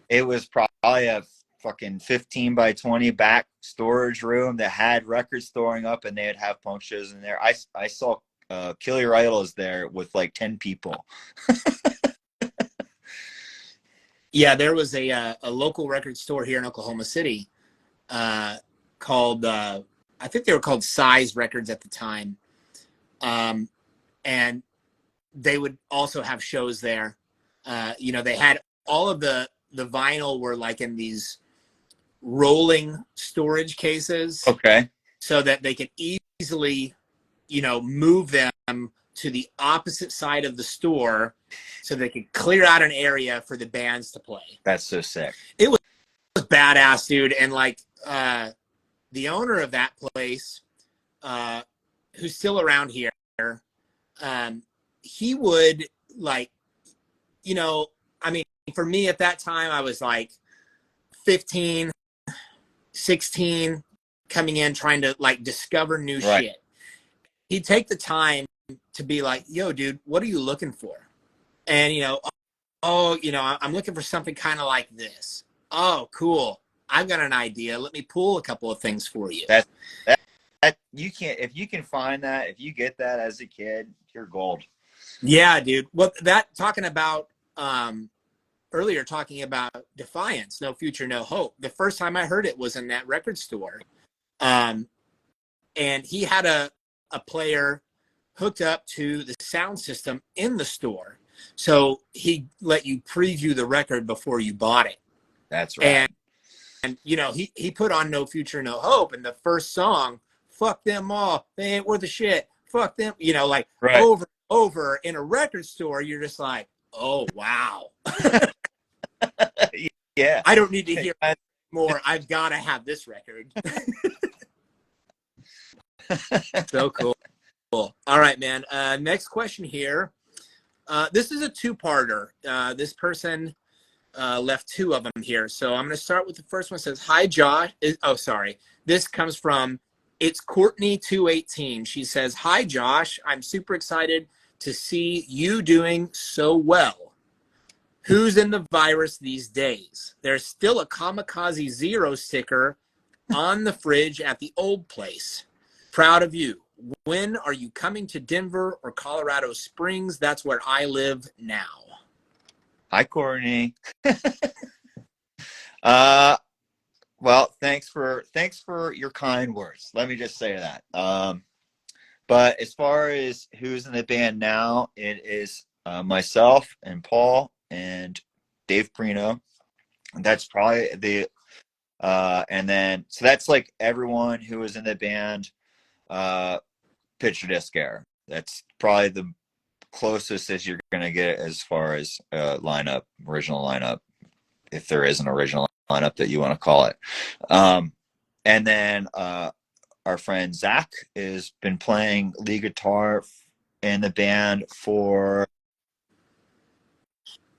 it was probably a fucking 15 by 20 back storage room that had records storing up, and they'd have punk shows in there. I saw Kill Your Idols there with like 10 people. Yeah, there was a local record store here in Oklahoma City called I think they were called Size Records at the time, and they would also have shows there. They had all of the vinyl were like in these rolling storage cases. Okay. So that they could easily, move them to the opposite side of the store so they could clear out an area for the bands to play. That's so sick. It was badass, dude. And like the owner of that place, who's still around here, he would for me at that time, I was like 15, 16, coming in, trying to like discover new shit. He'd take the time to be like, yo, dude, what are you looking for? And, I'm looking for something kind of like this. Oh, cool. I've got an idea. Let me pull a couple of things for you. That you can't, if you can find that, if you get that as a kid, you're gold. Yeah, dude. Well, talking about earlier, talking about Defiance, No Future, No Hope. The first time I heard it was in that record store. And he had a player hooked up to the sound system in the store. So he let you preview the record before you bought it. That's right. And he put on No Future, No Hope, and the first song, fuck them all. They ain't worth a shit. Fuck them. Over in a record store, you're just like, oh, wow. Yeah. I don't need to hear more. I've got to have this record. So cool. All right, man. Next question here. This is a two-parter. This person left two of them here. So I'm going to start with the first one. It says, hi, Josh. This comes from, it's Courtney218. She says, hi, Josh. I'm super excited to see you doing so well. Who's in the virus these days? There's still a Kamikaze Zero sticker on the fridge at the old place. Proud of you. When are you coming to Denver or Colorado Springs? That's where I live now. Hi, Courtney. Well, thanks for your kind words. Let me just say that. But as far as who's in the band now, it is myself and Paul and Dave Prino. That's probably and then, so that's like everyone who was in the band, picture disc era. That's probably the closest as you're going to get as far as original lineup, if there is an original lineup that you want to call it. And then our friend Zach has been playing lead guitar in the band for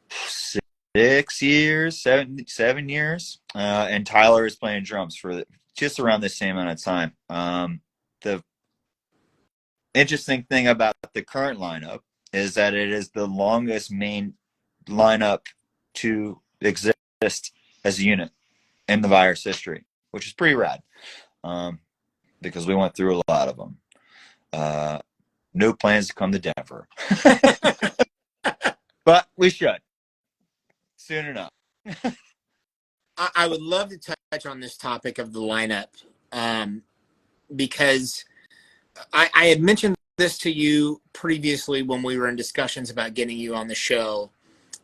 7 years. And Tyler is playing drums for just around the same amount of time. The interesting thing about the current lineup is that it is the longest main lineup to exist as a unit in the virus history, which is pretty rad, because we went through a lot of them. No plans to come to Denver, but we should soon enough. I would love to touch on this topic of the lineup, because I had mentioned this to you previously when we were in discussions about getting you on the show.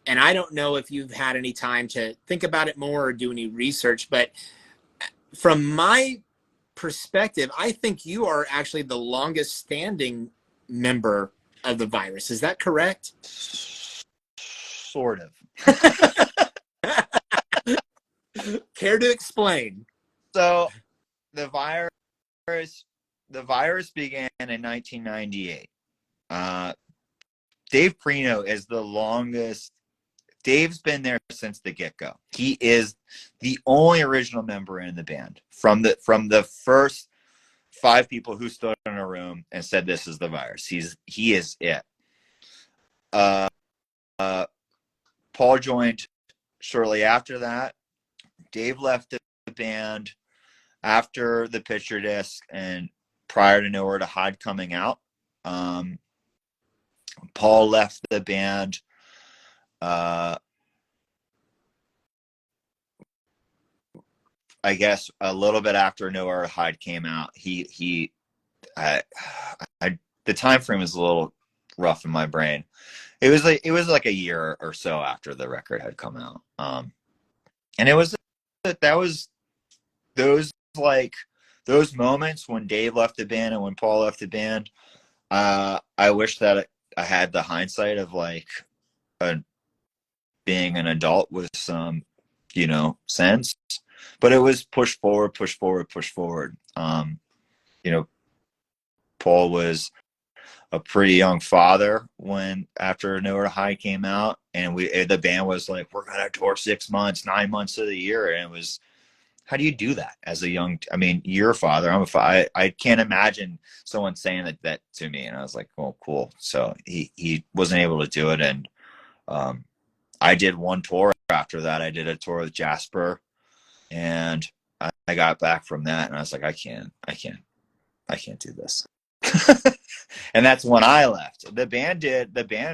And I don't know if you've had any time to think about it more or do any research, but from my perspective, I think you are actually the longest standing member of the virus. Is that correct? Sort of. Care to explain? So the virus began in 1998. Dave Prino is the longest. Dave's been there since the get-go. He is the only original member in the band from the first 5 people who stood in a room and said, "This is the virus." He is it. Paul joined shortly after that. Dave left the band after the picture disc and prior to Nowhere to Hide coming out. Paul left the band I guess a little bit after Nowhere to Hide came out. The time frame is a little rough in my brain. It was like a year or so after the record had come out. And it was those moments when Dave left the band and when Paul left the band. I wish that I had the hindsight of like being an adult with some, sense, but it was push forward. Paul was a pretty young father when after Nowhere to Hide came out, and the band was like, we're gonna tour 6 months, 9 months of the year, and it was, how do you do that as a young? I mean, you're a father. I'm a father. I can't imagine someone saying that to me, and I was like, oh, cool. So he wasn't able to do it, and I did one tour after that. I did a tour with Jasper, and I got back from that, and I was like, I can't do this. And that's when I left. The band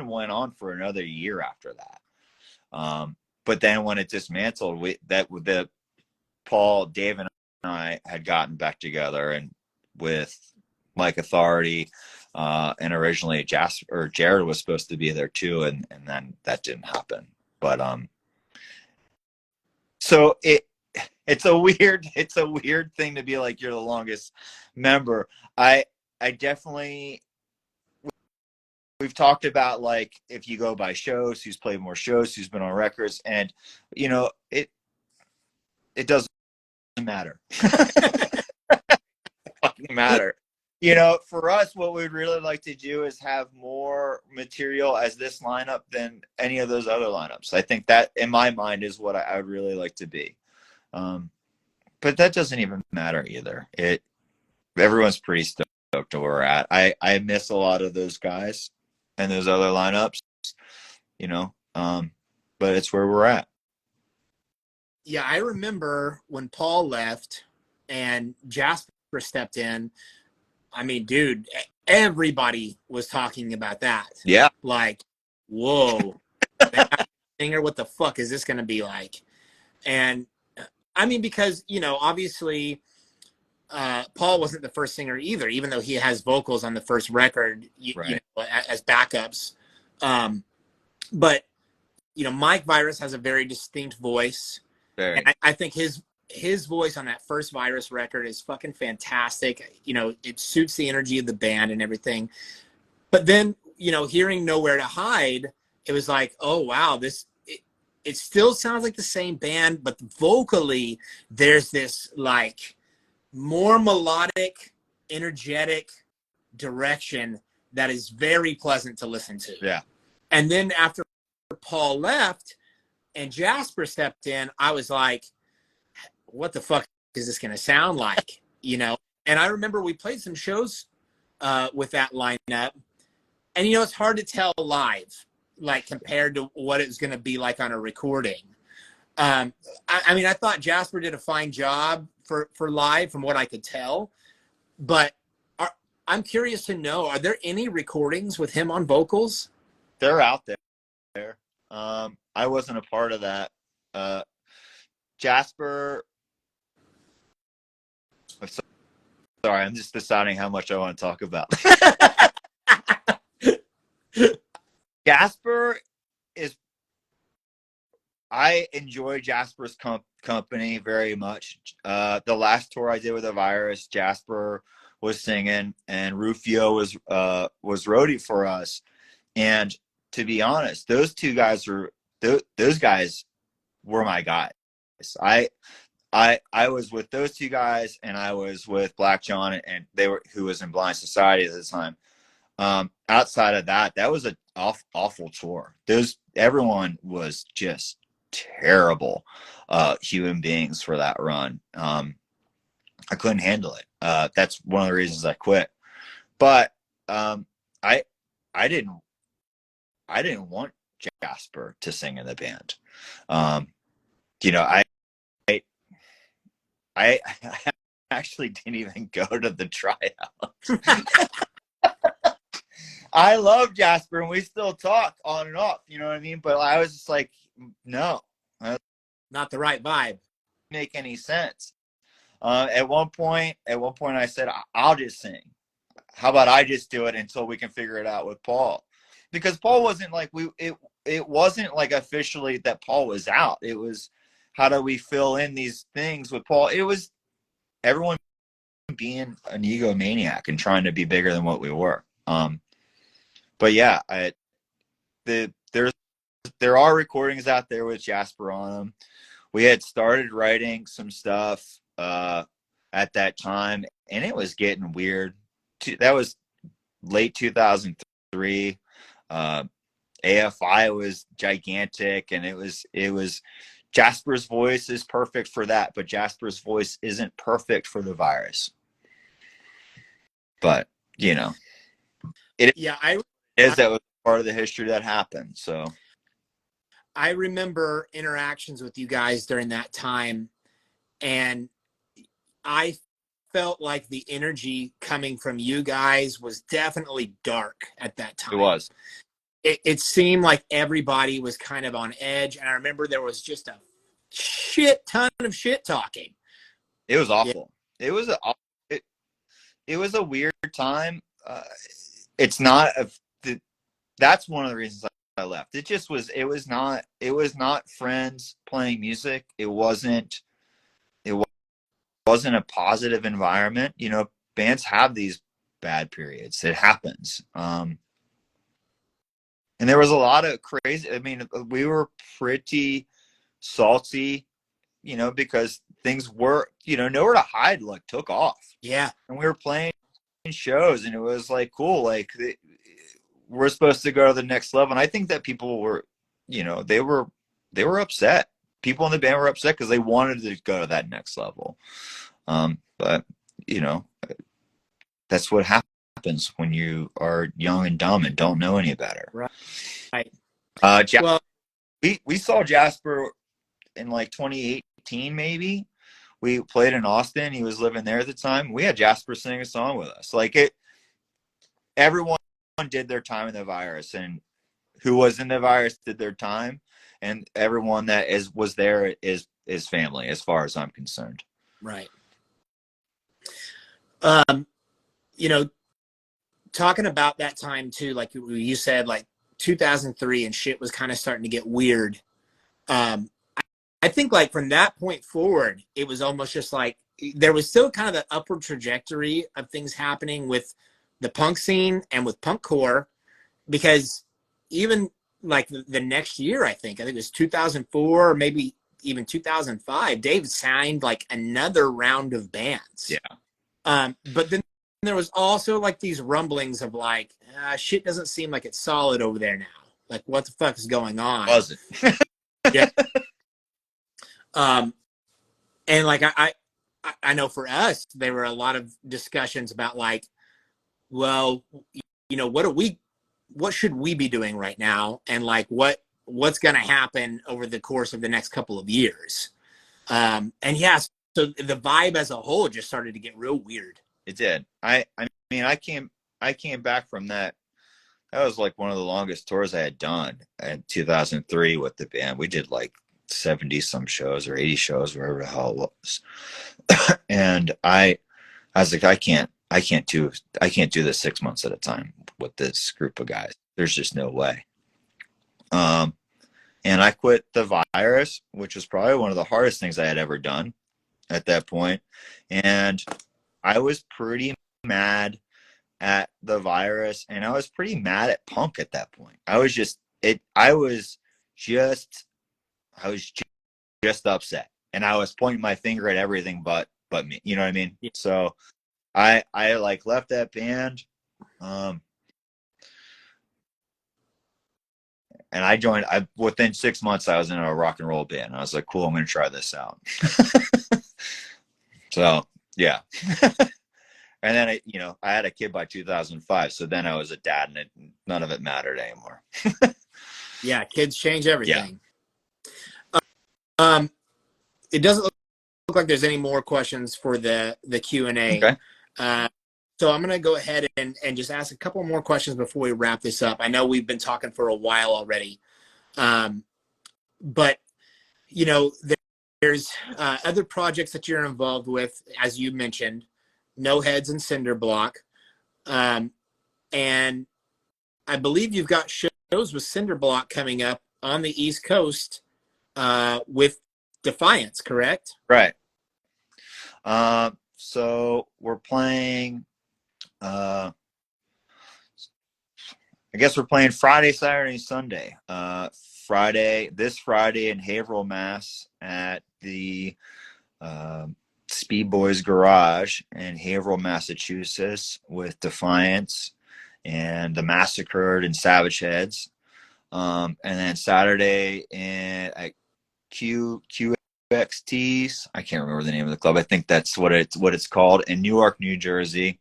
went on for another year after that. But then when it dismantled, Paul, Dave, and I had gotten back together, and with Mike Authority, and originally Jared was supposed to be there too, and then that didn't happen. But so it's a weird thing to be like, you're the longest member. I definitely, we've talked about, like, if you go by shows, who's played more shows, who's been on records, and it doesn't matter. It doesn't matter. For us, what we'd really like to do is have more material as this lineup than any of those other lineups. I think that, in my mind, is what I would really like to be. But that doesn't even matter either. Everyone's pretty stoked to where we're at. I miss a lot of those guys and those other lineups, but it's where we're at. Yeah, I remember when Paul left and Jasper stepped in. I mean, dude, everybody was talking about that. Yeah. Like, whoa, that singer, what the fuck is this going to be like? And I mean, because, obviously, Paul wasn't the first singer either, even though he has vocals on the first record, Right. As backups. But, Mike Virus has a very distinct voice. Very. And I think his voice on that first Virus record is fucking fantastic. It suits the energy of the band and everything. But then, hearing Nowhere to Hide, it was like, oh, wow, it still sounds like the same band, but vocally there's this like more melodic, energetic direction that is very pleasant to listen to. Yeah. And then after Paul left and Jasper stepped in, I was like, what the fuck is this going to sound like? And I remember we played some shows with that lineup. And, it's hard to tell live, like compared to what it's going to be like on a recording. I thought Jasper did a fine job for live from what I could tell. But I'm curious to know, are there any recordings with him on vocals? They're out there. I wasn't a part of that. Jasper. Sorry, I'm just deciding how much I want to talk about. Jasper I enjoy Jasper's company very much. The last tour I did with the Virus, Jasper was singing and Rufio was roadie for us. And to be honest, those guys were my guys. I was with those two guys, and I was with Black John, and who was in Blind Society at the time. Outside of that was an awful tour. Everyone was just terrible human beings for that run. I couldn't handle it. That's one of the reasons I quit. But I didn't want Jasper to sing in the band. I actually didn't even go to the tryout. I love Jasper, and we still talk on and off. You know what I mean? But I was just like, no, not the right vibe. Make any sense? At one point, I said, I'll just sing. How about I just do it until we can figure it out with Paul? Because Paul wasn't like it wasn't like officially that Paul was out. It was, how do we fill in these things with Paul? It was everyone being an egomaniac and trying to be bigger than what we were. But yeah, there are recordings out there with Jasper on them. We had started writing some stuff at that time, and it was getting weird. That was late 2003. AFI was gigantic, and it was Jasper's voice is perfect for that, but Jasper's voice isn't perfect for the Virus. But that was part of the history that happened. So I remember interactions with you guys during that time, and I felt like the energy coming from you guys was definitely dark at that time. It was. It seemed like everybody was kind of on edge, and I remember there was just a shit ton of shit talking. It was awful. Yeah. It was a weird time. It's not that's one of the reasons I left. It was not friends playing music. It wasn't a positive environment. Bands have these bad periods. It happens. And there was a lot of crazy. I mean, we were pretty salty, because things were, Nowhere to Hide took off. Yeah. And we were playing shows, and it was like cool. Like we're supposed to go to the next level. And I think that people were, they were upset. People in the band were upset because they wanted to go to that next level. But that's what happens when you are young and dumb and don't know any better. Right. Well, we saw Jasper in 2018, maybe. We played in Austin. He was living there at the time. We had Jasper sing a song with us. Everyone did their time in the Virus, and who was in the Virus did their time, and everyone that was there is family, as far as I'm concerned. Right. Talking about that time too, like you said, 2003 and shit was kind of starting to get weird. I think like from that point forward, it was almost just like there was still kind of the upward trajectory of things happening with the punk scene and with punk core, because even like the next year, I think it was 2004 or maybe even 2005, Dave signed like another round of bands. Yeah. But then there was also like these rumblings of like, shit doesn't seem like it's solid over there now. Like, what the fuck is going on? Was it? Yeah. And like I know for us, there were a lot of discussions about like, well, you know, what should we be doing right now, and like what's going to happen over the course of the next couple of years. And yeah, so the vibe as a whole just started to get real weird. It did. I mean, I came back from that. That was like one of the longest tours I had done in 2003 with the band. We did like 70 some shows or 80 shows, wherever the hell it was. And I was like, I can't do this 6 months at a time with this group of guys. There's just no way. And I quit the Virus, which was probably one of the hardest things I had ever done at that point. And I was pretty mad at the Virus, and I was pretty mad at punk at that point. I was just upset, and I was pointing my finger at everything but me. You know what I mean? Yeah. So I like left that band, and I joined. Within 6 months, I was in a rock and roll band. I was like, cool, I'm going to try this out. So yeah. And then I had a kid by 2005. So then I was a dad, and none of it mattered anymore. Yeah, kids change everything. Yeah. It doesn't look like there's any more questions for the Q&A. Okay. So I'm going to go ahead and just ask a couple more questions before we wrap this up. I know we've been talking for a while already. But, you know, there's other projects that you're involved with, as you mentioned, No Heads and Cinderblock. And I believe you've got shows with Cinderblock coming up on the East Coast with Defiance, correct? Right. So we're playing, I guess we're playing Friday, Saturday, Sunday. This Friday in Haverhill, Mass at the Speed Boys Garage in Haverhill, Massachusetts with Defiance and the Massacred and Savage Heads. And then Saturday at QXTs, I can't remember the name of the club. I think that's what it's called, in Newark, New Jersey,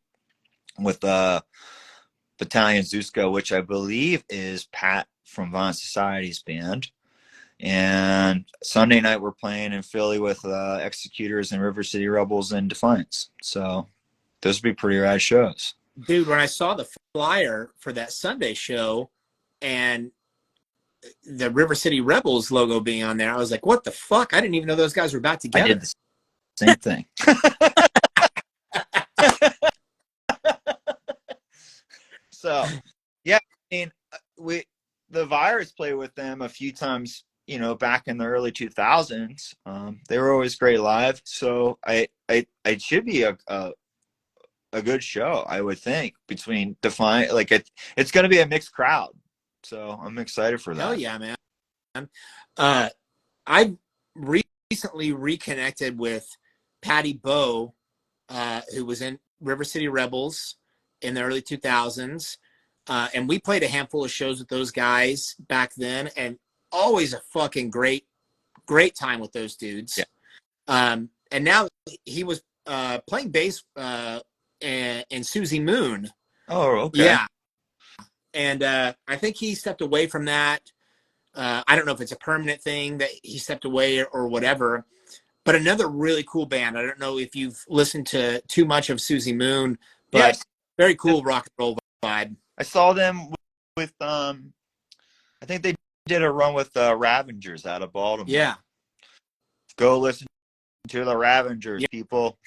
with Battalion Zuzka, which I believe is Pat from Violent Society's band. And Sunday night we're playing in Philly with Executors and River City Rebels and Defiance. So those would be pretty rad shows. Dude, when I saw the flyer for that Sunday show and the River City Rebels logo being on there, I was like, what the fuck? I didn't even know those guys were back together. I did the same thing. So, yeah, I mean, the Virus played with them a few times, back in the early 2000s. They were always great live. So it should be a good show, I would think, between Defiant. Like it's going to be a mixed crowd. So I'm excited for that. Hell yeah, man. I recently reconnected with Patty Bowe, who was in River City Rebels in the early 2000s. And we played a handful of shows with those guys back then, and always a fucking great time with those dudes. Yeah. And now he was playing bass in Susie Moon. Oh, okay. Yeah. And I think he stepped away from that. I don't know if it's a permanent thing that he stepped away or whatever. But another really cool band. I don't know if you've listened to too much of Susie Moon, but yes. Very cool rock and roll vibe. I saw them with I think they did a run with Ravengers out of Baltimore. Yeah. Go listen to the Ravengers, people.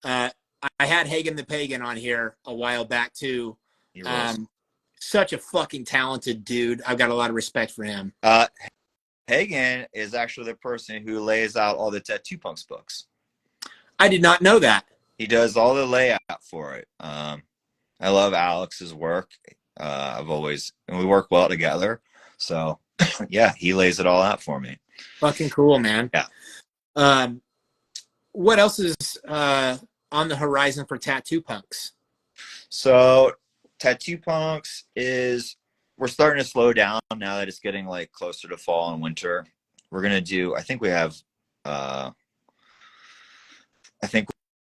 I had Hagen the Pagan on here a while back too. such a fucking talented dude. I've got a lot of respect for him. Hagen is actually the person who lays out all the Tattoo Punks books. I did not know that. He does all the layout for it. I love Alex's work. And we work well together. So yeah, he lays it all out for me. Fucking cool, man. Yeah. What else is on the horizon for Tattoo Punks? So Tattoo Punks we're starting to slow down now that it's getting like closer to fall and winter. We're going to do, I think we'll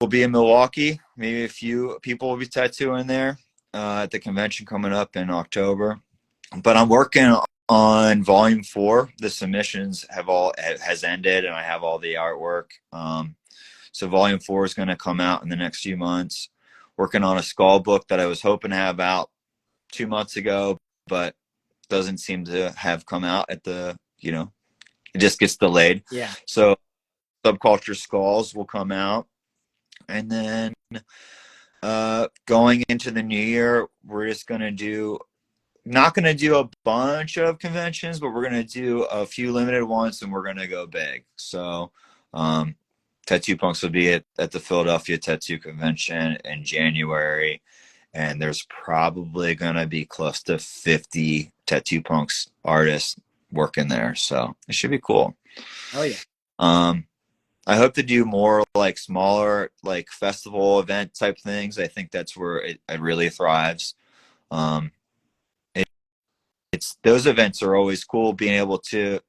be in Milwaukee. Maybe a few people will be tattooing there at the convention coming up in October. But I'm working on volume 4. The submissions has ended, and I have all the artwork. So volume 4 is going to come out in the next few months. Working on a skull book that I was hoping to have out 2 months ago, but doesn't seem to have come out it just gets delayed. Yeah. So Subculture Skulls will come out. And then going into the new year, we're just going to not going to do a bunch of conventions, but we're going to do a few limited ones, and we're going to go big. So Tattoo Punks will be at the Philadelphia Tattoo Convention in January. And there's probably going to be close to 50 Tattoo Punks artists working there. So it should be cool. Oh, yeah. I hope to do more like smaller, like festival event type things. I think that's where it really thrives. It's those events are always cool. Being able to,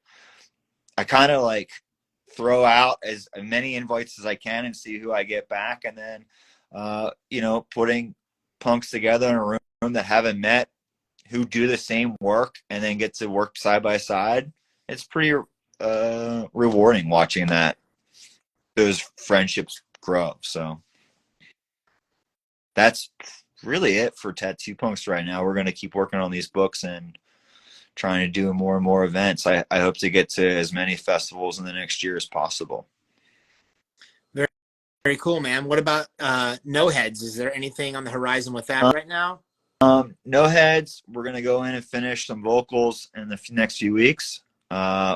I kind of like throw out as many invites as I can and see who I get back. And then, putting punks together in a room that haven't met, who do the same work, and then get to work side by side. It's pretty rewarding watching those friendships grow. So that's really it for Tattoo Punks right now. We're going to keep working on these books and trying to do more and more events. I hope to get to as many festivals in the next year as possible. Very, very cool, man. What about No Heads? Is there anything on the horizon with that right now? No Heads. We're going to go in and finish some vocals in the next few weeks.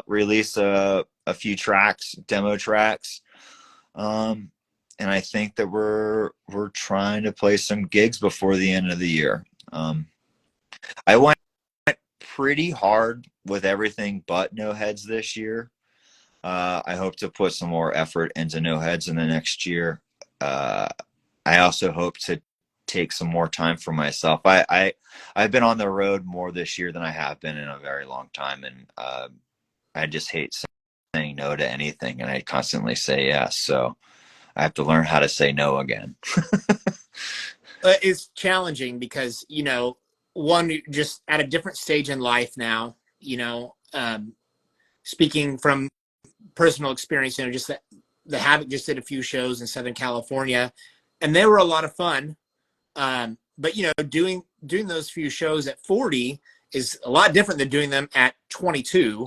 Release a few tracks, demo tracks. And I think that we're trying to play some gigs before the end of the year. I went pretty hard with everything but No Heads this year. I hope to put some more effort into No Heads in the next year. I also hope to take some more time for myself. I've been on the road more this year than I have been in a very long time, and I just hate saying no to anything, and I constantly say yes. So I have to learn how to say no again. It's challenging because, one, just at a different stage in life now, speaking from personal experience, just the Havoc just did a few shows in Southern California, and they were a lot of fun. But, doing those few shows at 40 is a lot different than doing them at 22.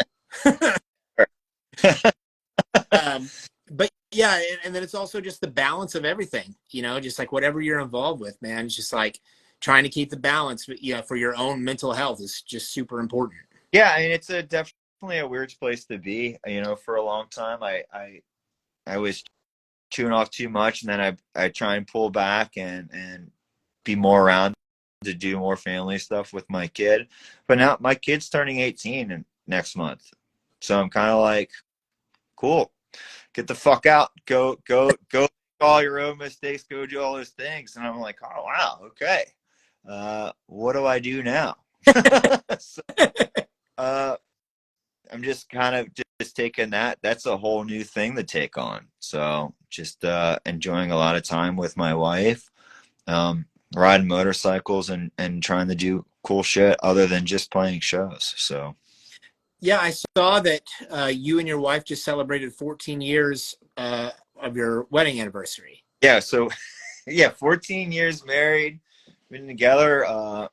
But yeah, and then it's also just the balance of everything, just like whatever you're involved with, man. It's just like trying to keep the balance, but for your own mental health is just super important. Yeah, I mean, it's definitely a weird place to be. For a long time, I was chewing off too much, and then I try and pull back and be more around to do more family stuff with my kid. But now my kid's turning 18 next month, so I'm kind of like, cool. Get the fuck out, go all your own mistakes, go do all those things. And I'm like, oh, wow, okay. What do I do now? So, I'm just kind of just taking that. That's a whole new thing to take on. So just enjoying a lot of time with my wife, riding motorcycles and trying to do cool shit other than just playing shows. So. Yeah, I saw that you and your wife just celebrated 14 years of your wedding anniversary. Yeah, so 14 years married, been together.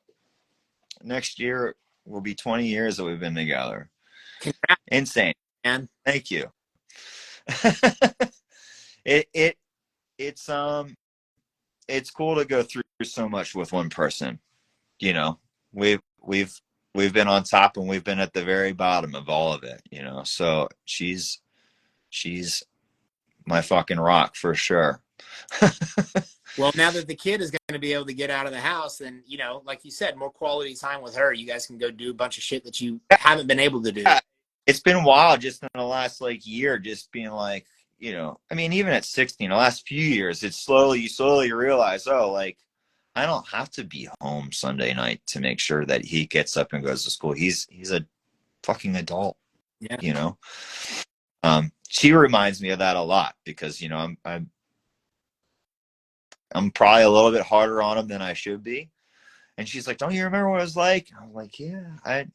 Next year will be 20 years that we've been together. Congrats, Insane, man. Thank you. It's cool to go through so much with one person. we've been on top and we've been at the very bottom of all of it, you know. So she's my fucking rock for sure. Well, now that the kid is going to be able to get out of the house, then, you know, like you said, more quality time with her. You guys can go do a bunch of shit that you haven't been able to do. Yeah. It's been wild just in the last like year, just being like, you know, I mean, even at 16, the last few years, you slowly realize, oh, like, I don't have to be home Sunday night to make sure that he gets up and goes to school. He's a fucking adult, Yeah. you know. She reminds me of that a lot because, you know, I'm probably a little bit harder on him than I should be. And she's like, don't you remember what it was like? I'm like, yeah, I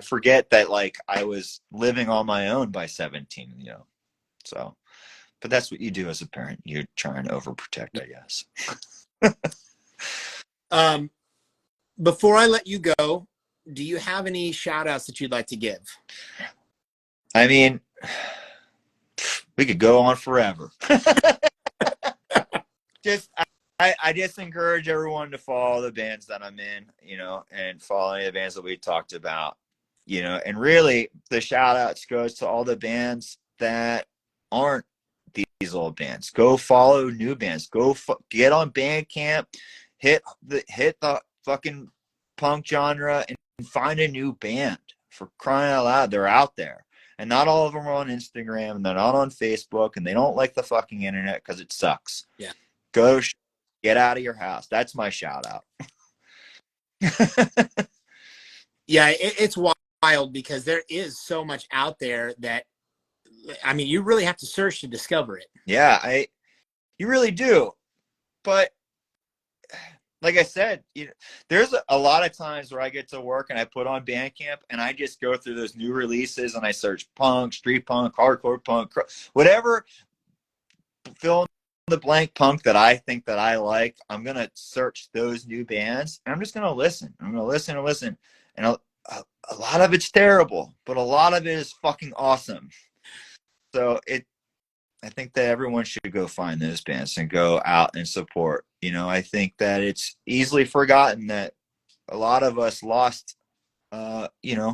forget that, like, I was living on my own by 17, you know. So, but that's what you do as a parent. You try and overprotect, I guess. Before I let you go, do you have any shout outs that you'd like to give? I mean, we could go on forever. I just encourage everyone to follow the bands that I'm in, you know, and follow any of the bands that we talked about, you know, and really the shout outs goes to all the bands that aren't these old bands. Go follow new bands. Go get on Bandcamp, hit the fucking punk genre and find a new band. For crying out loud, they're out there. And not all of them are on Instagram, and they're not on Facebook, and they don't like the fucking internet because it sucks. Yeah. Go get out of your house. That's my shout out. Yeah, it's wild because there is so much out there that, I mean, you really have to search to discover it. Yeah, you really do. But like I said, you know, there's a lot of times where I get to work and I put on Bandcamp and I just go through those new releases and I search punk, street punk, hardcore punk, whatever, fill in the blank punk that I think that I like. I'm going to search those new bands and I'm just going to listen. I'm going to listen and listen. And a lot of it's terrible, but a lot of it is fucking awesome. So I think that everyone should go find those bands and go out and support. You know, I think that it's easily forgotten that a lot of us lost, you know,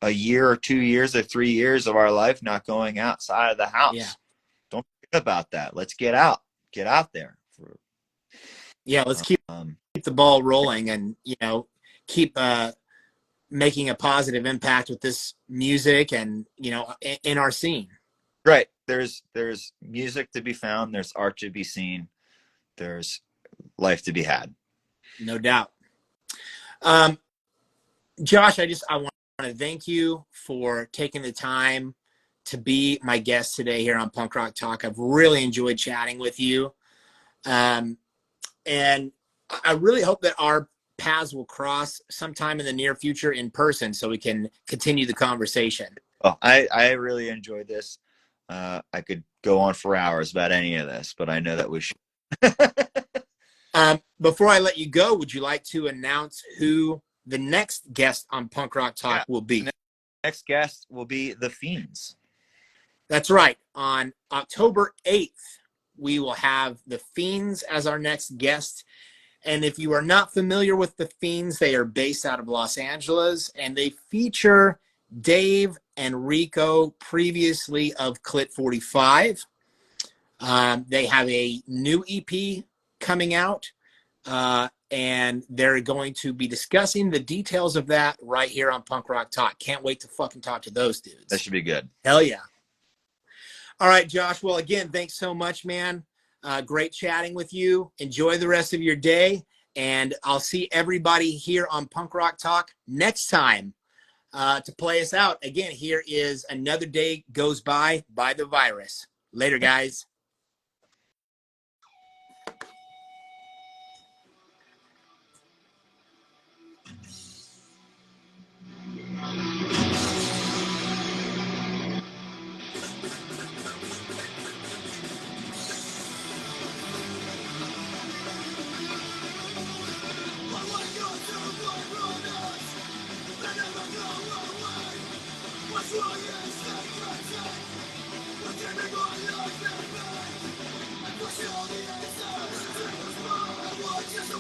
a year or 2 years or 3 years of our life not going outside of the house. Yeah. Don't forget about that. Let's get out there. Yeah, let's keep the ball rolling and, you know, keep making a positive impact with this music and, you know, in our scene. Right. There's music to be found. There's art to be seen. There's life to be had. No doubt. Josh, I want to thank you for taking the time to be my guest today here on Punk Rock Talk. I've really enjoyed chatting with you. And I really hope that our paths will cross sometime in the near future in person so we can continue the conversation. Oh, I really enjoyed this. I could go on for hours about any of this, but I know that we should. Before I let you go, would you like to announce who the next guest on Punk Rock Talk will be? The next guest will be The Fiends. That's right. On October 8th, we will have The Fiends as our next guest. And if you are not familiar with The Fiends, they are based out of Los Angeles, and they feature Dave and Rico, previously of Clit 45. They have a new EP coming out, and they're going to be discussing the details of that right here on Punk Rock Talk. Can't wait to fucking talk to those dudes. That should be good. Hell yeah. All right, Josh. Well, again, thanks so much, man. Great chatting with you. Enjoy the rest of your day, and I'll see everybody here on Punk Rock Talk next time to play us out. Again, here is Another Day Goes By The Virus. Later, guys. Just a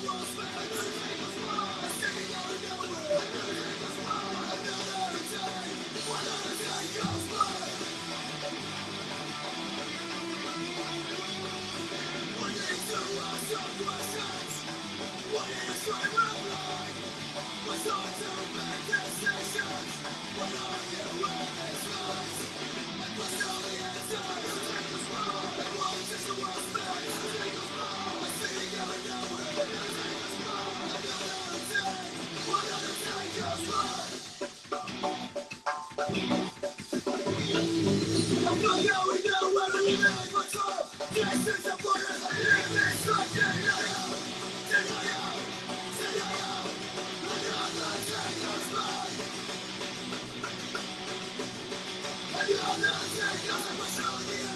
You're not taking us, I'm